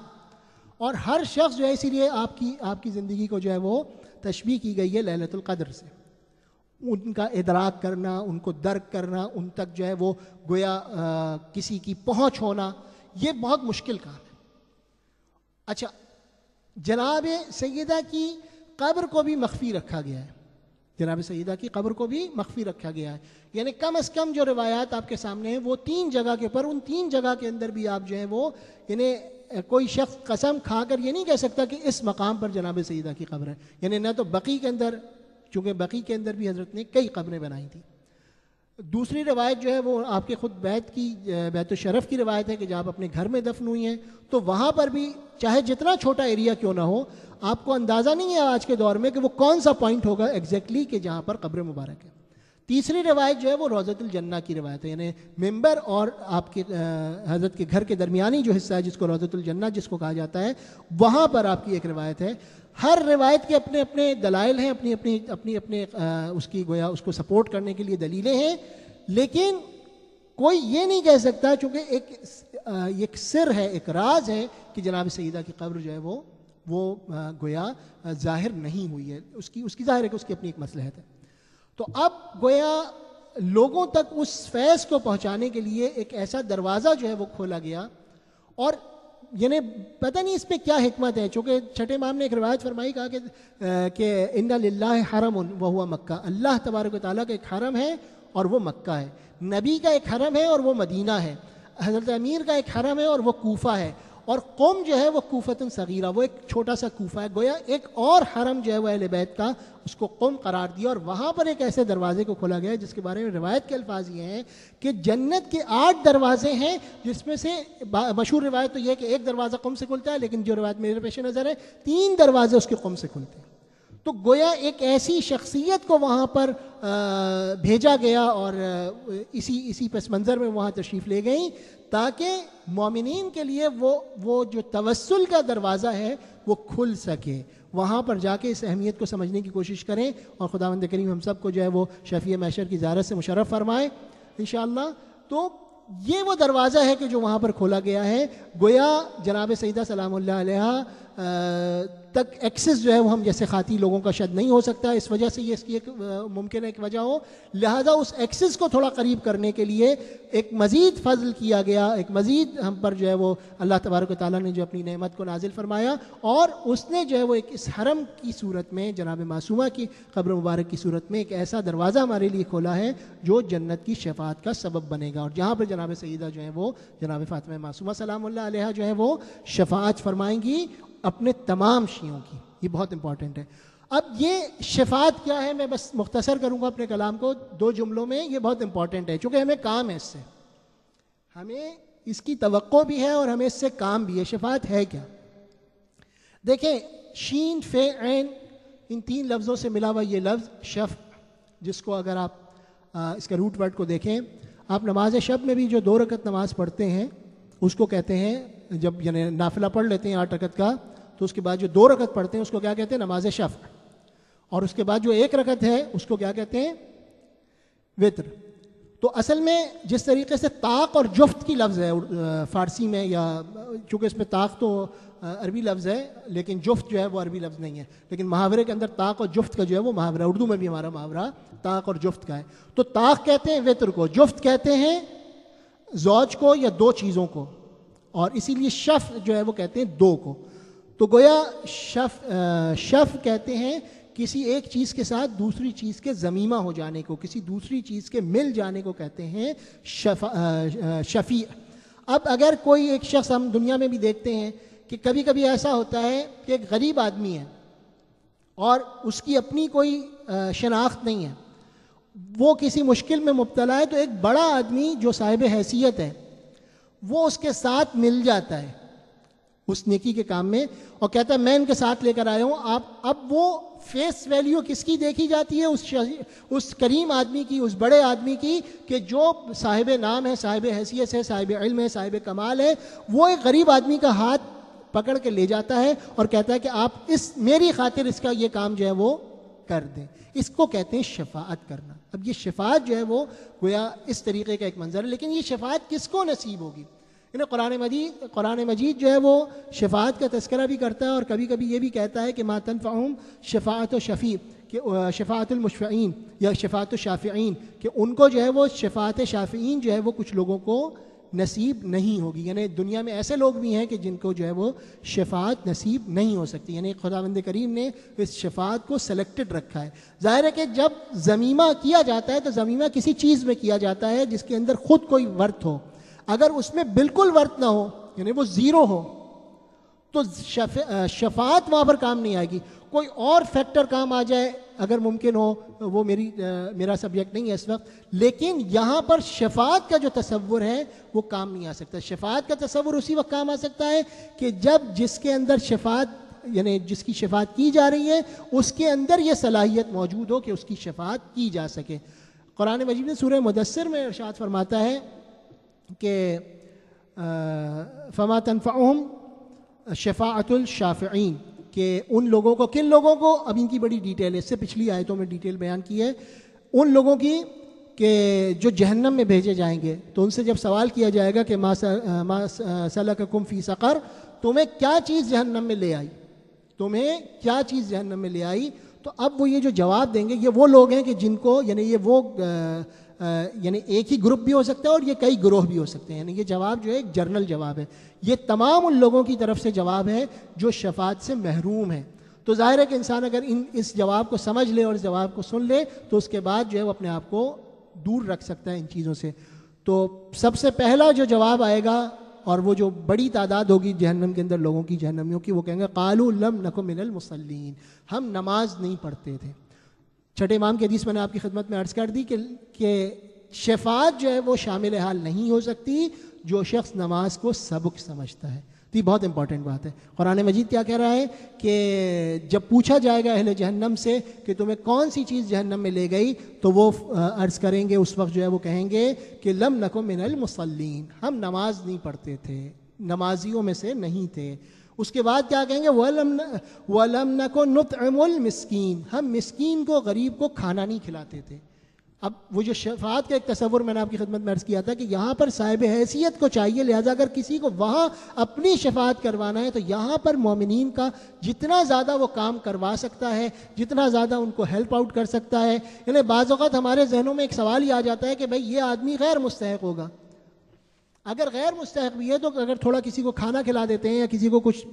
Speaker 1: اور ہر شخص جو ہے، اسی لیے آپ کی زندگی کو جو ہے وہ تشبیہ کی گئی ہے لیلۃ القدر سے. ان کا ادراک کرنا، ان کو درک کرنا، ان تک جو ہے وہ گویا کسی کی پہنچ ہونا، یہ بہت مشکل کام ہے. اچھا، جناب سیدہ کی قبر کو بھی مخفی رکھا گیا ہے، جناب سیدہ کی قبر کو بھی مخفی رکھا گیا ہے. یعنی کم از کم جو روایات آپ کے سامنے ہیں وہ 3 جگہ کے اوپر، ان 3 جگہ کے اندر بھی آپ جو ہے وہ، یعنی کوئی شخص قسم کھا کر یہ نہیں کہہ سکتا کہ اس مقام پر جناب سیدہ کی قبر ہے. یعنی نہ تو بقیع کے اندر، چونکہ بقیع کے اندر بھی حضرت نے کئی قبریں بنائی تھیں. دوسری روایت جو ہے وہ آپ کے خود بیت الشرف کی روایت ہے کہ جب آپ اپنے گھر میں دفن ہوئی ہیں تو وہاں پر بھی چاہے جتنا چھوٹا ایریا کیوں نہ ہو، آپ کو اندازہ نہیں ہے آج کے دور میں کہ وہ کون سا پوائنٹ ہوگا ایگزیکٹلی کہ جہاں پر قبر مبارک ہے. تیسری روایت جو ہے وہ روضۃ الجنہ کی روایت ہے، یعنی ممبر اور آپ کے حضرت کے گھر کے درمیانی جو حصہ ہے جس کو روضۃ الجنہ جس کو کہا جاتا ہے، وہاں پر آپ کی ایک روایت ہے. ہر روایت کے اپنے اپنے دلائل ہیں، اپنے اس کی گویا اس کو سپورٹ کرنے کے لیے دلیلیں ہیں، لیکن کوئی یہ نہیں کہہ سکتا، چونکہ ایک سر ہے، ایک راز ہے کہ جناب سیدہ کی قبر جو ہے وہ گویا ظاہر نہیں ہوئی ہے. اس کی ظاہر ہے کہ اس کی اپنی ایک مصلحت ہے. تو اب گویا لوگوں تک اس فیض کو پہنچانے کے لیے ایک ایسا دروازہ جو ہے وہ کھولا گیا. اور یعنی پتہ نہیں اس پہ کیا حکمت ہے، چونکہ چھٹے امام نے ایک روایت فرمائی، کہا کہ ان للہ حرم وہو مکہ، اللہ تبارک و تعالیٰ کا ایک حرم ہے اور وہ مکہ ہے. نبی کا ایک حرم ہے اور وہ مدینہ ہے. حضرت امیر کا ایک حرم ہے اور وہ کوفہ ہے. اور قم جو ہے وہ کوفۃ صغیرہ، وہ ایک چھوٹا سا کوفہ ہے. گویا ایک اور حرم جو ہے وہ اہل بیت کا، اس کو قم قرار دیا، اور وہاں پر ایک ایسے دروازے کو کھولا گیا جس کے بارے میں روایت کے الفاظ یہ ہیں کہ جنت کے 8 دروازے ہیں، جس میں سے مشہور روایت تو یہ ہے کہ ایک دروازہ قم سے کھلتا ہے، لیکن جو روایت میرے پیش نظر ہے 3 دروازے اس کے قم سے کھلتے ہیں. تو گویا ایک ایسی شخصیت کو وہاں پر بھیجا گیا اور اسی پس منظر میں وہاں تشریف لے گئیں تاکہ مومنین کے لیے وہ جو توسل کا دروازہ ہے وہ کھل سکے. وہاں پر جا کے اس اہمیت کو سمجھنے کی کوشش کریں، اور خداوند کریم ہم سب کو جو ہے وہ شفیع محشر کی زیارت سے مشرف فرمائے انشاءاللہ. تو یہ وہ دروازہ ہے کہ جو وہاں پر کھولا گیا ہے. گویا جناب سیدہ سلام اللہ علیہ تک ایکسس جو ہے وہ ہم جیسے خاطی لوگوں کا شاید نہیں ہو سکتا، اس وجہ سے یہ اس کی ایک ممکن ہے ایک وجہ ہو، لہذا اس ایکسس کو تھوڑا قریب کرنے کے لیے ایک مزید فضل کیا گیا، ایک مزید ہم پر جو ہے وہ اللہ تبارک و تعالیٰ نے جو اپنی نعمت کو نازل فرمایا، اور اس نے جو ہے وہ ایک اس حرم کی صورت میں جناب معصومہ کی قبر مبارک کی صورت میں ایک ایسا دروازہ ہمارے لیے کھولا ہے جو جنت کی شفاعت کا سبب بنے گا، اور جہاں پر جناب سیدہ جو ہے وہ جناب فاطمہ معصومہ سلام اللہ علیہ جو ہے وہ شفاعت فرمائیں گی اپنے تمام شیعوں کی. یہ بہت امپورٹنٹ ہے. اب یہ شفاعت کیا ہے، میں بس مختصر کروں گا اپنے کلام کو 2 جملوں میں. یہ بہت امپورٹنٹ ہے چونکہ ہمیں کام ہے، اس سے ہمیں اس کی توقع بھی ہے اور ہمیں اس سے کام بھی ہے. شفاعت ہے کیا؟ دیکھیں، شین فے عین، ان 3 لفظوں سے ملا ہوا یہ لفظ شف، جس کو اگر آپ اس کا روٹ ورڈ کو دیکھیں، آپ نماز شب میں بھی جو 2 رکعت نماز پڑھتے ہیں اس کو کہتے ہیں، جب یعنی نافلہ پڑھ لیتے ہیں 8 رکعت کا، تو اس کے بعد جو 2 رکعت پڑھتے ہیں اس کو کیا کہتے ہیں؟ نماز شفع. اور اس کے بعد جو 1 رکعت ہے اس کو کیا کہتے ہیں؟ وتر. تو اصل میں جس طریقے سے طاق اور جفت کی لفظ ہے فارسی میں، یا چونکہ اس میں طاق تو عربی لفظ ہے لیکن جفت جو ہے وہ عربی لفظ نہیں ہے، لیکن محاورے کے اندر طاق اور جفت کا جو ہے وہ محاورہ، اردو میں بھی ہمارا محاورہ طاق اور جفت کا ہے. تو طاق کہتے ہیں وتر کو، جفت کہتے ہیں زوج کو یا 2 چیزوں کو، اور اسی لیے شف جو ہے وہ کہتے ہیں 2 کو. تو گویا شف کہتے ہیں کسی ایک چیز کے ساتھ دوسری چیز کے ضمیمہ ہو جانے کو، کسی دوسری چیز کے مل جانے کو کہتے ہیں شفیع. اب اگر کوئی ایک شخص، ہم دنیا میں بھی دیکھتے ہیں کہ کبھی کبھی ایسا ہوتا ہے کہ ایک غریب آدمی ہے اور اس کی اپنی کوئی شناخت نہیں ہے، وہ کسی مشکل میں مبتلا ہے، تو ایک بڑا آدمی جو صاحب حیثیت ہے وہ اس کے ساتھ مل جاتا ہے اس نیکی کے کام میں اور کہتا ہے میں ان کے ساتھ لے کر آیا ہوں. اب وہ فیس ویلیو کس کی دیکھی جاتی ہے؟ اس کریم آدمی کی، اس بڑے آدمی کی کہ جو صاحب نام ہے، صاحب حیثیت ہے، صاحب علم ہے، صاحب کمال ہے. وہ ایک غریب آدمی کا ہاتھ پکڑ کے لے جاتا ہے اور کہتا ہے کہ آپ میری خاطر اس کا یہ کام جو ہے وہ کر دیں. اس کو کہتے ہیں شفاعت کرنا. اب یہ شفاعت جو ہے وہ گویا اس طریقے کا ایک منظر ہے, لیکن یہ شفاعت کس کو نصیب ہوگی؟ یعنی قرآن مجید جو ہے وہ شفاعت کا تذکرہ بھی کرتا ہے, اور کبھی کبھی یہ بھی کہتا ہے کہ ما تنفعہم شفاعت و شفیع, کہ شفاعت المشفعین یا شفاعت الشافعین, کہ ان کو جو ہے وہ شفاعت شافعین جو ہے وہ کچھ لوگوں کو نصیب نہیں ہوگی. یعنی دنیا میں ایسے لوگ بھی ہیں کہ جن کو جو ہے وہ شفاعت نصیب نہیں ہو سکتی. یعنی خداوند کریم نے اس شفاعت کو سلیکٹڈ رکھا ہے. ظاہر ہے کہ جب ضمیمہ کیا جاتا ہے تو ضمیمہ کسی چیز میں کیا جاتا ہے جس کے اندر خود کوئی ورت ہو. اگر اس میں بالکل ورت نہ ہو, یعنی وہ زیرو ہو, تو شفاعت وہاں پر کام نہیں آئے گی. کوئی اور فیکٹر کام آ جائے اگر ممکن ہو, وہ میرا سبجیکٹ نہیں ہے اس وقت, لیکن یہاں پر شفاعت کا جو تصور ہے وہ کام نہیں آ سکتا. شفاعت کا تصور اسی وقت کام آ سکتا ہے کہ جب جس کے اندر شفاعت یعنی جس کی شفاعت کی جا رہی ہے اس کے اندر یہ صلاحیت موجود ہو کہ اس کی شفاعت کی جا سکے. قرآن مجید میں سورہ مدثر میں ارشاد فرماتا ہے کہ فما تنفعہم شفاعت الشافعین, کہ ان لوگوں کو, کن لوگوں کو, اب ان کی بڑی ڈیٹیل ہے, اس سے پچھلی آیتوں میں ڈیٹیل بیان کی ہے, ان لوگوں کی کہ جو جہنم میں بھیجے جائیں گے. تو ان سے جب سوال کیا جائے گا کہ ما سلککم فی سقر, تمہیں کیا چیز جہنم میں لے آئی, تمہیں کیا چیز جہنم میں لے آئی, تو اب وہ یہ جو جواب دیں گے یہ وہ لوگ ہیں کہ جن کو یعنی ایک ہی گروپ بھی ہو سکتا ہے اور یہ کئی گروہ بھی ہو سکتے ہیں. یعنی یہ جواب جو ہے ایک جنرل جواب ہے, یہ تمام ان لوگوں کی طرف سے جواب ہے جو شفاعت سے محروم ہیں. تو ظاہر ہے کہ انسان اگر اس جواب کو سمجھ لے اور اس جواب کو سن لے تو اس کے بعد جو ہے وہ اپنے آپ کو دور رکھ سکتا ہے ان چیزوں سے. تو سب سے پہلا جو جواب آئے گا, اور وہ جو بڑی تعداد ہوگی جہنم کے اندر لوگوں کی, جہنمیوں کی, وہ کہیں گے قالوا لم نک من المصلین, ہم نماز نہیں پڑھتے تھے. چھٹے امام کی حدیث میں نے آپ کی خدمت میں عرض کر دی کہ شفاعت جو ہے وہ شامل حال نہیں ہو سکتی جو شخص نماز کو سبق سمجھتا ہے. تو یہ بہت امپورٹنٹ بات ہے. قرآن مجید کیا کہہ رہا ہے کہ جب پوچھا جائے گا اہل جہنم سے کہ تمہیں کون سی چیز جہنم میں لے گئی, تو وہ عرض کریں گے, اس وقت جو ہے وہ کہیں گے کہ لم نکو من المصلین, ہم نماز نہیں پڑھتے تھے, نمازیوں میں سے نہیں تھے. اس کے بعد کیا کہیں گے, وَلَمْ نَكُ نُطْعِمُ الْمِسْكِينَ, ہم مسکین کو, غریب کو کھانا نہیں کھلاتے تھے. اب وہ جو شفاعت کا ایک تصور میں نے آپ کی خدمت میں عرض کیا تھا کہ یہاں پر صاحب حیثیت کو چاہیے, لہذا اگر کسی کو وہاں اپنی شفاعت کروانا ہے تو یہاں پر مومنین کا جتنا زیادہ وہ کام کروا سکتا ہے, جتنا زیادہ ان کو ہیلپ آؤٹ کر سکتا ہے. یعنی بعض اوقات ہمارے ذہنوں میں ایک سوال ہی آ جاتا ہے کہ بھئی یہ آدمی غیر مستحق ہوگا. اگر غیر مستحق بھی ہے تو اگر تھوڑا کسی کو کھانا کھلا دیتے ہیں یا کسی کو کچھ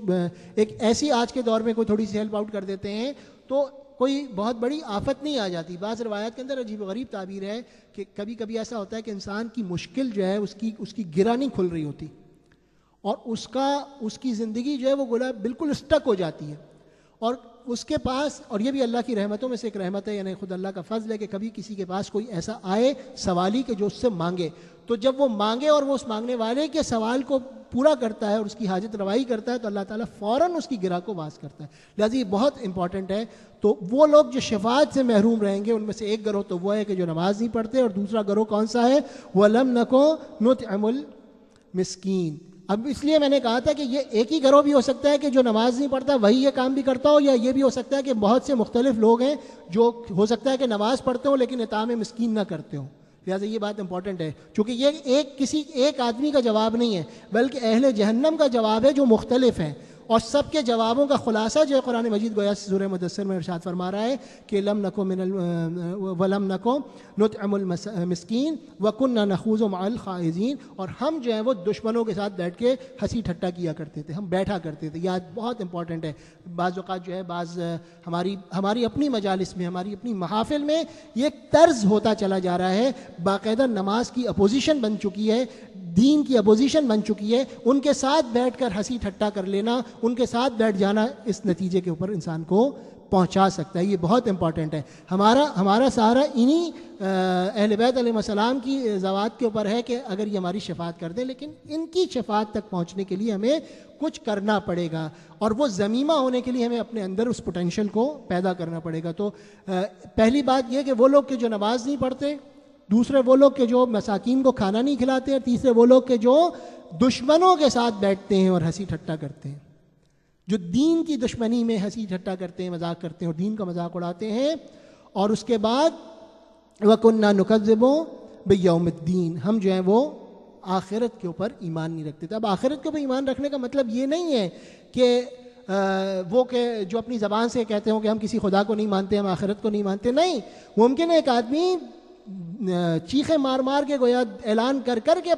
Speaker 1: ایک ایسی آج کے دور میں کوئی تھوڑی سی ہیلپ آؤٹ کر دیتے ہیں تو کوئی بہت بڑی آفت نہیں آ جاتی. بعض روایات کے اندر عجیب و غریب تعبیر ہے کہ کبھی کبھی ایسا ہوتا ہے کہ انسان کی مشکل جو ہے اس کی گرہ نہیں کھل رہی ہوتی اور اس کی زندگی جو ہے وہ گویا بالکل اسٹک ہو جاتی ہے, اور اس کے پاس, اور یہ بھی اللہ کی رحمتوں میں سے ایک رحمت ہے, یعنی خود اللہ کا فضل ہے کہ کبھی کسی کے پاس کوئی ایسا آئے سوالی کہ جو اس سے مانگے, تو جب وہ مانگے اور وہ اس مانگنے والے کے سوال کو پورا کرتا ہے اور اس کی حاجت روائی کرتا ہے تو اللہ تعالیٰ فوراً اس کی گرہ کو واس کرتا ہے. لہٰذا یہ بہت امپورٹنٹ ہے. تو وہ لوگ جو شفاعت سے محروم رہیں گے ان میں سے ایک گروہ تو وہ ہے کہ جو نماز نہیں پڑھتے, اور دوسرا گروہ کون سا ہے, وَلَمْ نَكُ نُطْعِمُ الْمِسْكِينَ. اب اس لیے میں نے کہا تھا کہ یہ ایک ہی گروہ بھی ہو سکتا ہے کہ جو نماز نہیں پڑھتا وہی یہ کام بھی کرتا ہو, یا یہ بھی ہو سکتا ہے کہ بہت سے مختلف لوگ ہیں جو ہو سکتا ہے کہ نماز پڑھتے ہوں لیکن اطعام مسکین نہ کرتے ہوں. لہٰذا یہ بات امپورٹنٹ ہے چونکہ یہ کسی ایک آدمی کا جواب نہیں ہے بلکہ اہل جہنم کا جواب ہے جو مختلف ہیں, اور سب کے جوابوں کا خلاصہ جو ہے قرآن مجید گویا سورہ مدثر میں ارشاد فرما رہا ہے کہ وَلَمْ نَكُ نُطْعِمُ الْمِسْكِينَ وَكُنَّا نَخُوضُ مَعَ الْخَائِضِينَ. اور ہم جو ہیں وہ دشمنوں کے ساتھ بیٹھ کے ہنسی ٹھٹا کیا کرتے تھے, ہم بیٹھا کرتے تھے. یہ بہت امپورٹنٹ ہے. بعض اوقات جو ہے ہماری اپنی مجالس میں, ہماری اپنی محافل میں یہ ایک طرز ہوتا چلا جا رہا ہے, باقاعدہ نماز کی اپوزیشن بن چکی ہے, دین کی اپوزیشن بن چکی ہے. ان کے ساتھ بیٹھ کر ہنسی ٹھٹا کر لینا, ان کے ساتھ بیٹھ جانا اس نتیجے کے اوپر انسان کو پہنچا سکتا ہے. یہ بہت امپورٹنٹ ہے. ہمارا سہارا انہی اہل بیت علیہ السلام کی ذوات کے اوپر ہے کہ اگر یہ ہماری شفاعت کر دیں, لیکن ان کی شفاعت تک پہنچنے کے لیے ہمیں کچھ کرنا پڑے گا, اور وہ ضمیمہ ہونے کے لیے ہمیں اپنے اندر اس پوٹینشیل کو پیدا کرنا پڑے گا. تو پہلی بات یہ کہ وہ لوگ کہ جو نماز نہیں پڑھتے, دوسرے وہ لوگ کہ جو مساکین کو کھانا نہیں کھلاتے, اور تیسرے وہ لوگ کہ جو دشمنوں کے ساتھ بیٹھتے ہیں اور ہنسی ٹھٹا کرتے ہیں. جو دین کی دشمنی میں ہنسی ٹھٹا کرتے ہیں, مذاق کرتے ہیں اور دین کا مذاق اڑاتے ہیں. اور اس کے بعد وَكُنَّا نُكَذِّبُ بِيَوْمِ الدِّينِ, ہم جو ہیں وہ آخرت کے اوپر ایمان نہیں رکھتے تھے. اب آخرت کے اوپر ایمان رکھنے کا مطلب یہ نہیں ہے کہ وہ کہ جو اپنی زبان سے کہتے ہوں کہ ہم کسی خدا کو نہیں مانتے, ہم آخرت کو نہیں مانتے. نہیں, ممکن ہے ایک آدمی چیخیں مار مار کے گویا اعلان کر کر کے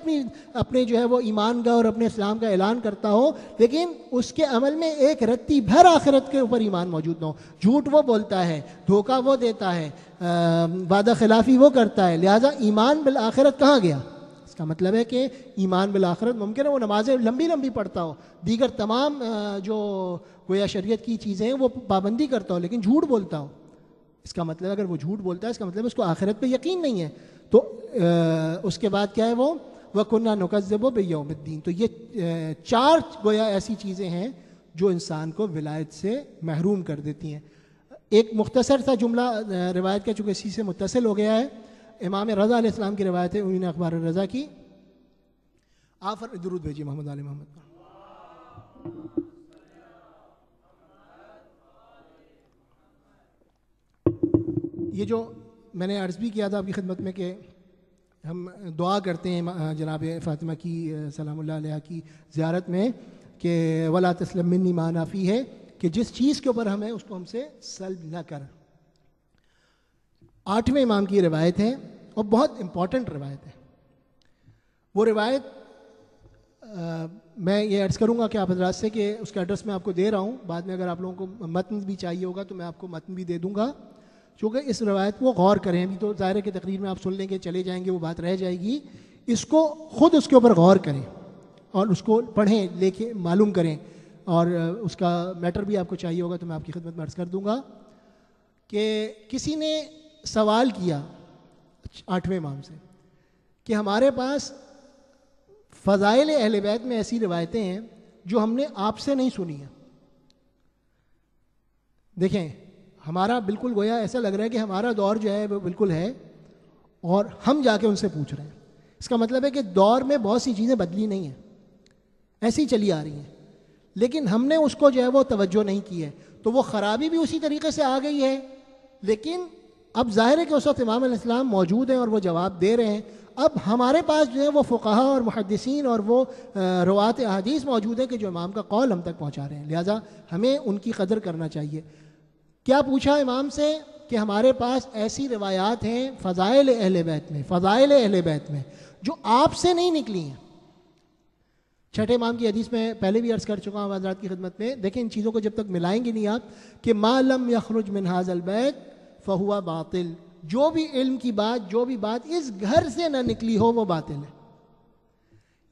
Speaker 1: اپنے جو ہے وہ ایمان کا اور اپنے اسلام کا اعلان کرتا ہو, لیکن اس کے عمل میں ایک رتی بھر آخرت کے اوپر ایمان موجود نہ ہو. جھوٹ وہ بولتا ہے, دھوکہ وہ دیتا ہے, وعدہ خلافی وہ کرتا ہے, لہذا ایمان بالآخرت کہاں گیا؟ اس کا مطلب ہے کہ ایمان بالآخرت ممکن ہے وہ نمازیں لمبی لمبی پڑھتا ہو, دیگر تمام جو گویا شریعت کی چیزیں ہیں وہ پابندی کرتا ہو, لیکن جھوٹ بولتا ہو. اس کا مطلب اگر وہ جھوٹ بولتا ہے اس کا مطلب اس کو آخرت پہ یقین نہیں ہے. تو اس کے بعد کیا ہے وہ وَكُنَّا نُكَذِّبُ بِيَوْمِ الدِّينِ. تو یہ 4 گویا ایسی چیزیں ہیں جو انسان کو ولایت سے محروم کر دیتی ہیں. ایک مختصر سا جملہ روایت کا چونکہ اسی سے متصل ہو گیا ہے, امام رضا علیہ السلام کی روایت ہے انہیں اخبار الرضا کی. آپ درود بھیجیے محمد علی محمد پر. یہ جو میں نے عرض بھی کیا تھا آپ کی خدمت میں کہ ہم دعا کرتے ہیں جناب فاطمہ کی سلام اللہ علیہ کی زیارت میں کہ ولا تسلم منی ما نافی ہے کہ جس چیز کے اوپر ہمیں اس کو ہم سے سلب نہ کر. 8ویں امام کی روایت ہے اور بہت امپورٹنٹ روایت ہے. وہ روایت میں یہ عرض کروں گا کہ آپ حضرات سے کہ اس کا ایڈریس میں آپ کو دے رہا ہوں, بعد میں اگر آپ لوگوں کو متن بھی چاہیے ہوگا تو میں آپ کو متن بھی دے دوں گا. چونکہ اس روایت کو غور کریں, ابھی تو ظاہر ہے کہ تقریر میں آپ سن لیں گے چلے جائیں گے, وہ بات رہ جائے گی. اس کو خود اس کے اوپر غور کریں اور اس کو پڑھیں, لے کے معلوم کریں, اور اس کا میٹر بھی آپ کو چاہیے ہوگا تو میں آپ کی خدمت میں عرض کر دوں گا کہ کسی نے سوال کیا 8ویں امام سے کہ ہمارے پاس فضائل اہل بیت میں ایسی روایتیں ہیں جو ہم نے آپ سے نہیں سنی ہیں. دیکھیں ہمارا بالکل گویا ایسا لگ رہا ہے کہ ہمارا دور جو ہے وہ بالکل ہے اور ہم جا کے ان سے پوچھ رہے ہیں. اس کا مطلب ہے کہ دور میں بہت سی چیزیں بدلی نہیں ہیں, ایسی چلی آ رہی ہیں, لیکن ہم نے اس کو جو ہے وہ توجہ نہیں کی ہے. تو وہ خرابی بھی اسی طریقے سے آ گئی ہے, لیکن اب ظاہر ہے کہ اس وقت امام علیہ السلام موجود ہیں اور وہ جواب دے رہے ہیں. اب ہمارے پاس جو ہے وہ فقہا اور محدثین اور وہ روات احادیث موجود ہیں کہ جو امام کا قول ہم تک پہنچا رہے ہیں, لہٰذا ہمیں ان کی قدر کرنا چاہیے. کیا پوچھا امام سے کہ ہمارے پاس ایسی روایات ہیں فضائل اہل بیت میں جو آپ سے نہیں نکلی ہیں. 6 امام کی حدیث میں پہلے بھی عرض کر چکا ہوں حضرات کی خدمت میں. دیکھیں ان چیزوں کو جب تک ملائیں گے نہیں آپ کہ ما لم یخرج من ھذا البیت فہو باطل, جو بھی علم کی بات, جو بھی بات اس گھر سے نہ نکلی ہو وہ باطل ہے.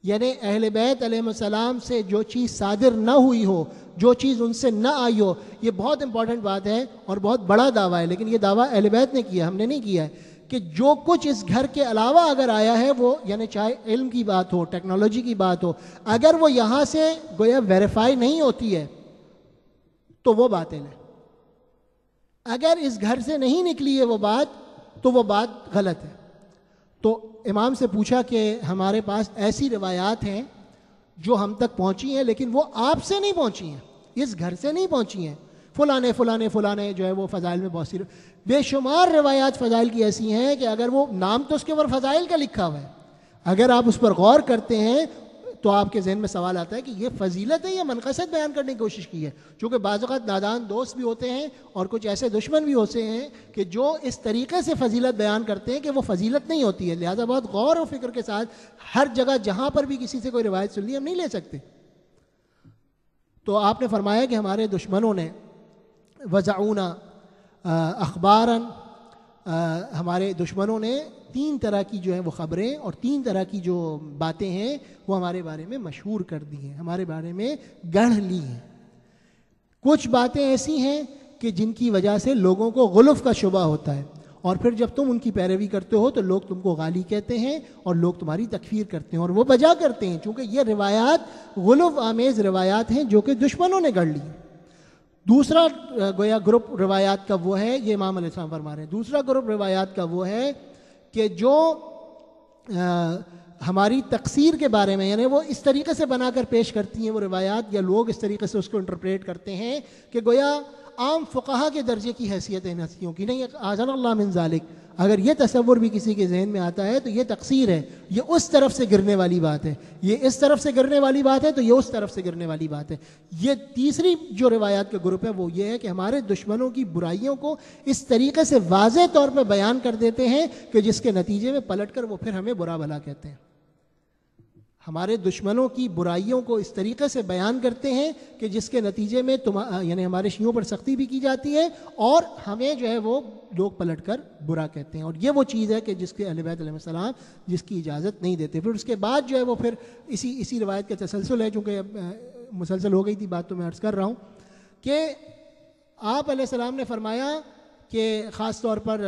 Speaker 1: یعنی اہل بیت علیہ السلام سے جو چیز صادر نہ ہوئی ہو, جو چیز ان سے نہ آئی ہو, یہ بہت امپورٹنٹ بات ہے اور بہت بڑا دعویٰ ہے, لیکن یہ دعویٰ اہل بیت نے کیا, ہم نے نہیں کیا ہے. کہ جو کچھ اس گھر کے علاوہ اگر آیا ہے وہ, یعنی چاہے علم کی بات ہو, ٹیکنالوجی کی بات ہو, اگر وہ یہاں سے گویا ویریفائی نہیں ہوتی ہے تو وہ باطل ہے. اگر اس گھر سے نہیں نکلی ہے وہ بات تو وہ بات غلط ہے. تو امام سے پوچھا کہ ہمارے پاس ایسی روایات ہیں جو ہم تک پہنچی ہیں لیکن وہ آپ سے نہیں پہنچی ہیں, اس گھر سے نہیں پہنچی ہیں. فلانے جو ہے وہ فضائل میں بہت سی بے شمار روایات فضائل کی ایسی ہیں کہ اگر وہ نام تو اس کے اوپر فضائل کا لکھا ہوا ہے, اگر آپ اس پر غور کرتے ہیں تو آپ کے ذہن میں سوال آتا ہے کہ یہ فضیلت ہے یا منقصد بیان کرنے کی کوشش کی ہے. چونکہ بعض اوقات نادان دوست بھی ہوتے ہیں اور کچھ ایسے دشمن بھی ہوتے ہیں کہ جو اس طریقے سے فضیلت بیان کرتے ہیں کہ وہ فضیلت نہیں ہوتی ہے. لہذا بہت غور و فکر کے ساتھ ہر جگہ جہاں پر بھی کسی سے کوئی روایت سن لی ہم نہیں لے سکتے. تو آپ نے فرمایا کہ ہمارے دشمنوں نے وضعونا اخباراً, ہمارے دشمنوں نے 3 طرح کی جو ہیں وہ خبریں اور 3 طرح کی جو باتیں ہیں وہ ہمارے بارے میں مشہور کر دی ہیں, ہمارے بارے میں گڑھ لی ہیں. کچھ باتیں ایسی ہیں کہ جن کی وجہ سے لوگوں کو غلف کا شبہ ہوتا ہے, اور پھر جب تم ان کی پیروی کرتے ہو تو لوگ تم کو غالی کہتے ہیں اور لوگ تمہاری تکفیر کرتے ہیں, اور وہ بجا کرتے ہیں چونکہ یہ روایات غلف آمیز روایات ہیں جو کہ دشمنوں نے گڑھ لی. دوسرا گویا گروپ روایات کا وہ ہے, یہ امام علیہ السلام فرما رہے ہیں, دوسرا گروپ روایات کا وہ ہے کہ جو ہماری تقصیر کے بارے میں، یعنی وہ اس طریقے سے بنا کر پیش کرتی ہیں وہ روایات، یا لوگ اس طریقے سے اس کو انٹرپریٹ کرتے ہیں کہ گویا عام فقہا کے درجے کی حیثیت ہے ان ہستیوں کی. نہیں، اعاذنا اللہ من ذالک. اگر یہ تصور بھی کسی کے ذہن میں آتا ہے تو یہ تقصیر ہے، یہ اس طرف سے گرنے والی بات ہے. یہ اس طرف سے گرنے والی بات ہے تو یہ اس طرف سے گرنے والی بات ہے. یہ تیسری جو روایات کا گروپ ہے وہ یہ ہے کہ ہمارے دشمنوں کی برائیوں کو اس طریقے سے واضح طور پہ بیان کر دیتے ہیں کہ جس کے نتیجے میں پلٹ کر وہ پھر ہمیں برا بھلا کہتے ہیں. ہمارے دشمنوں کی برائیوں کو اس طریقے سے بیان کرتے ہیں کہ جس کے نتیجے میں یعنی ہمارے شیعوں پر سختی بھی کی جاتی ہے اور ہمیں جو ہے وہ لوگ پلٹ کر برا کہتے ہیں. اور یہ وہ چیز ہے کہ جس کے اہل بیت علیہ السلام جس کی اجازت نہیں دیتے. پھر اس کے بعد جو ہے وہ پھر اسی روایت کا تسلسل ہے، چونکہ مسلسل ہو گئی تھی بات تو میں عرض کر رہا ہوں کہ آپ علیہ السلام نے فرمایا کہ خاص طور پر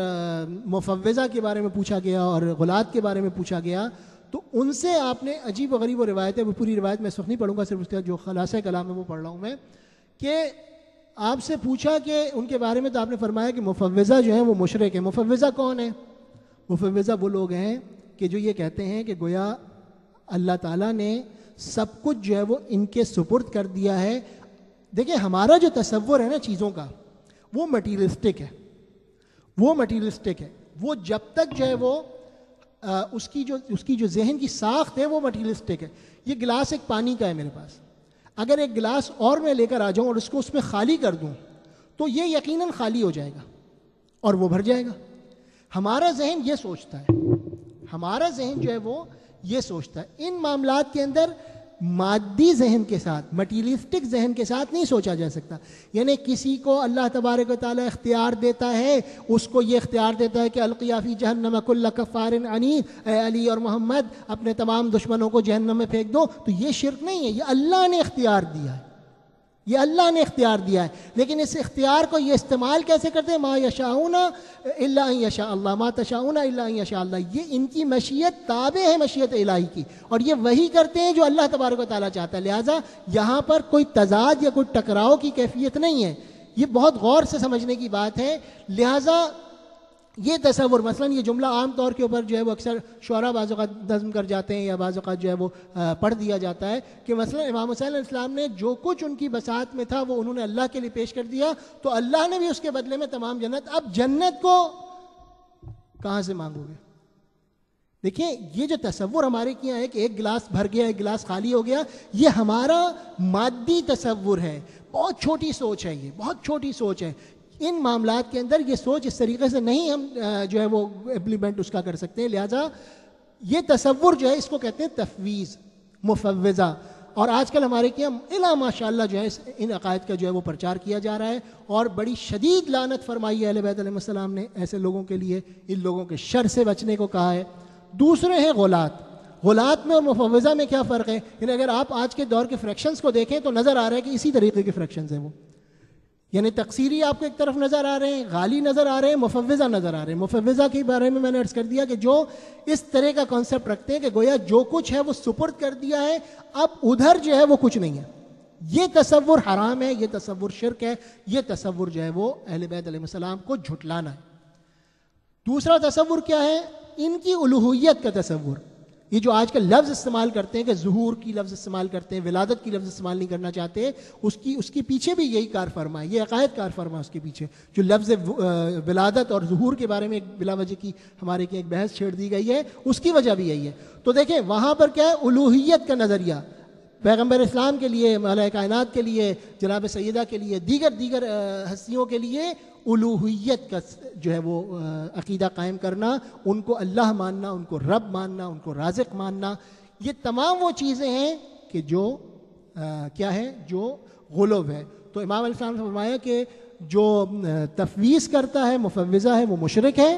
Speaker 1: مفوضہ کے بارے میں پوچھا گیا اور غلات کے بارے میں پوچھا گیا، تو ان سے آپ نے عجیب و غریب وہ روایت ہے، وہ پوری روایت میں اس وقت نہیں پڑھوں گا، صرف اس کا جو خلاصہ کلام ہے وہ پڑھ رہا ہوں میں، کہ آپ سے پوچھا کہ ان کے بارے میں، تو آپ نے فرمایا کہ مفوضہ جو ہیں وہ مشرک ہیں. مفوضہ کون ہے؟ مفوضہ وہ لوگ ہیں کہ جو یہ کہتے ہیں کہ گویا اللہ تعالیٰ نے سب کچھ جو ہے وہ ان کے سپرد کر دیا ہے. دیکھیں ہمارا جو تصور ہے نا چیزوں کا وہ مٹیریلسٹک ہے، وہ جب تک جو ہے وہ اس کی جو ذہن کی ساخت ہے وہ مٹیریلسٹک ہے. یہ گلاس ایک پانی کا ہے میرے پاس، اگر ایک گلاس اور میں لے کر آ جاؤں اور اس کو اس میں خالی کر دوں تو یہ یقیناً خالی ہو جائے گا اور وہ بھر جائے گا. ہمارا ذہن یہ سوچتا ہے، ہمارا ذہن جو ہے وہ یہ سوچتا ہے. ان معاملات کے اندر مادی ذہن کے ساتھ، مٹیریلسٹک ذہن کے ساتھ نہیں سوچا جا سکتا. یعنی کسی کو اللہ تبارک و تعالیٰ اختیار دیتا ہے، اس کو یہ اختیار دیتا ہے کہ القیا فی جہنم کل کفار عنید، اے علی اور محمد اپنے تمام دشمنوں کو جہنم میں پھینک دو. تو یہ شرک نہیں ہے، یہ اللہ نے اختیار دیا ہے، یہ اللہ نے اختیار دیا ہے. لیکن اس اختیار کو یہ استعمال کیسے کرتے ہیں؟ ما یشاؤون الا ان یشاء اللہ، ما تشاؤون الا ان یشاء اللہ. یہ ان کی مشیت تابع ہے مشیت الہی کی، اور یہ وہی کرتے ہیں جو اللہ تبارک و تعالیٰ چاہتا ہے. لہٰذا یہاں پر کوئی تضاد یا کوئی ٹکراؤ کی کیفیت نہیں ہے. یہ بہت غور سے سمجھنے کی بات ہے. لہٰذا یہ تصور، مثلا یہ جملہ عام طور کے اوپر جو ہے وہ اکثر شعراء بعض اوقات نظم کر جاتے ہیں یا بعض اوقات جو ہے وہ پڑھ دیا جاتا ہے کہ مثلا امام حسین علیہ السلام نے جو کچھ ان کی بساط میں تھا وہ انہوں نے اللہ کے لیے پیش کر دیا، تو اللہ نے بھی اس کے بدلے میں تمام جنت. اب جنت کو کہاں سے مانگو گے؟ دیکھیں یہ جو تصور ہمارے کیا ہے کہ ایک گلاس بھر گیا ایک گلاس خالی ہو گیا، یہ ہمارا مادی تصور ہے. بہت چھوٹی سوچ ہے، یہ بہت چھوٹی سوچ ہے. ان معاملات کے اندر یہ سوچ اس طریقے سے نہیں ہم جو ہے وہ امپلیمنٹ اس کا کر سکتے ہیں. لہٰذا یہ تصور جو ہے اس کو کہتے ہیں تفویض، مفوضہ. اور آج کل ہمارے کیا الا ماشاء اللہ جو ہے ان عقائد کا جو ہے وہ پرچار کیا جا رہا ہے، اور بڑی شدید لعنت فرمائی ہے اہل بیت علیہ السلام نے ایسے لوگوں کے لیے. ان لوگوں کے شر سے بچنے کو کہا ہے. دوسرے ہیں غلات. غلات میں اور مفوضہ میں کیا فرق ہے؟ یعنی اگر آپ آج کے دور کے فریکشنز کو دیکھیں تو نظر آ رہا ہے کہ اسی طریقے کے فریکشنز ہیں وہ. یعنی تقصیری آپ کو ایک طرف نظر آ رہے ہیں، غالی نظر آ رہے ہیں، مفوضہ نظر آ رہے ہیں. مفوضہ کے بارے میں نے عرض کر دیا کہ جو اس طرح کا کانسیپٹ رکھتے ہیں کہ گویا جو کچھ ہے وہ سپرد کر دیا ہے، اب ادھر جو ہے وہ کچھ نہیں ہے. یہ تصور حرام ہے، یہ تصور شرک ہے، یہ تصور جو ہے وہ اہل بیت علیہ السلام کو جھٹلانا ہے. دوسرا تصور کیا ہے؟ ان کی الوہیت کا تصور. یہ جو آج کل لفظ استعمال کرتے ہیں کہ ظہور کی لفظ استعمال کرتے ہیں، ولادت کی لفظ استعمال نہیں کرنا چاہتے، اس کی پیچھے بھی یہی کار فرما ہے، یہ عقائد کار فرما اس کے پیچھے. جو لفظ ولادت اور ظہور کے بارے میں بلا وجہ کی ہمارے کی ایک بحث چھیڑ دی گئی ہے، اس کی وجہ بھی یہی ہے. تو دیکھیں وہاں پر کیا ہے؟ الوہیت کا نظریہ پیغمبر اسلام کے لیے، مولا کائنات کے لیے، جناب سیدہ کے لیے، دیگر ہستیوں کے لیے الوہیت کا جو ہے وہ عقیدہ قائم کرنا، ان کو اللہ ماننا، ان کو رب ماننا، ان کو رازق ماننا. یہ تمام وہ چیزیں ہیں کہ جو کیا ہے؟ جو غلو ہے. تو امام علیہ السلام نے فرمایا کہ جو تفویض کرتا ہے، مفوضہ ہے، وہ مشرک ہے.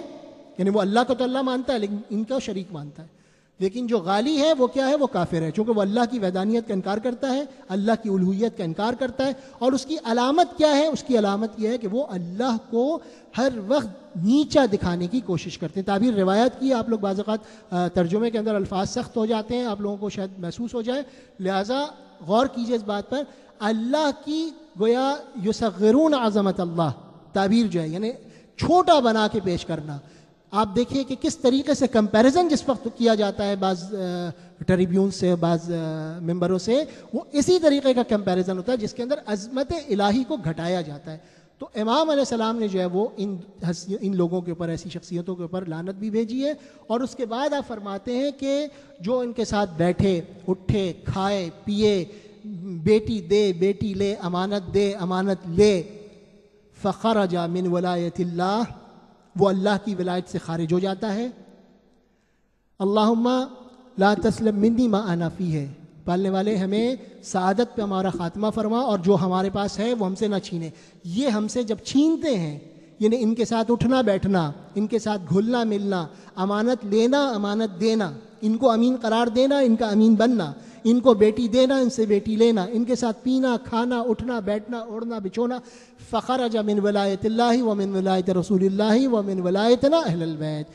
Speaker 1: یعنی وہ اللہ کو تو اللہ مانتا ہے لیکن ان کا شریک مانتا ہے. لیکن جو غالی ہے وہ کیا ہے؟ وہ کافر ہے، چونکہ وہ اللہ کی وحدانیت کا انکار کرتا ہے، اللہ کی الوہیت کا انکار کرتا ہے. اور اس کی علامت کیا ہے؟ اس کی علامت یہ ہے کہ وہ اللہ کو ہر وقت نیچا دکھانے کی کوشش کرتے ہیں. تعبیر روایت کی آپ لوگ بعض اوقات ترجمے کے اندر الفاظ سخت ہو جاتے ہیں، آپ لوگوں کو شاید محسوس ہو جائے، لہٰذا غور کیجیے اس بات پر. اللہ کی گویا یصغرون عظمت اللہ تعبیر جو ہے، یعنی چھوٹا بنا کے پیش کرنا. آپ دیکھیے کہ کس طریقے سے کمپیریزن جس وقت کیا جاتا ہے بعض ٹریبیون سے، بعض ممبروں سے، وہ اسی طریقے کا کمپیریزن ہوتا ہے جس کے اندر عظمت الہی کو گھٹایا جاتا ہے. تو امام علیہ السلام نے جو ہے وہ ان لوگوں کے اوپر، ایسی شخصیتوں کے اوپر لعنت بھی بھیجی ہے. اور اس کے بعد آپ فرماتے ہیں کہ جو ان کے ساتھ بیٹھے اٹھے کھائے پیے، بیٹی دے بیٹی لے، امانت دے امانت لے، فخرج من ولایت اللہ، وہ اللہ کی ولایت سے خارج ہو جاتا ہے. اللہم لا تسلم منی ما انا فیہ، پالنے والے ہمیں سعادت پہ ہمارا خاتمہ فرما، اور جو ہمارے پاس ہے وہ ہم سے نہ چھینے. یہ ہم سے جب چھینتے ہیں، یعنی ان کے ساتھ اٹھنا بیٹھنا، ان کے ساتھ گھلنا ملنا، امانت لینا امانت دینا، ان کو امین قرار دینا، ان کا امین بننا، ان کو بیٹی دینا، ان سے بیٹی لینا، ان کے ساتھ پینا کھانا اٹھنا بیٹھنا اوڑھنا بچھونا. فخرج من ولایت اللہ ومن ولایت رسول اللہ ومن ولایتنا اہل البیت.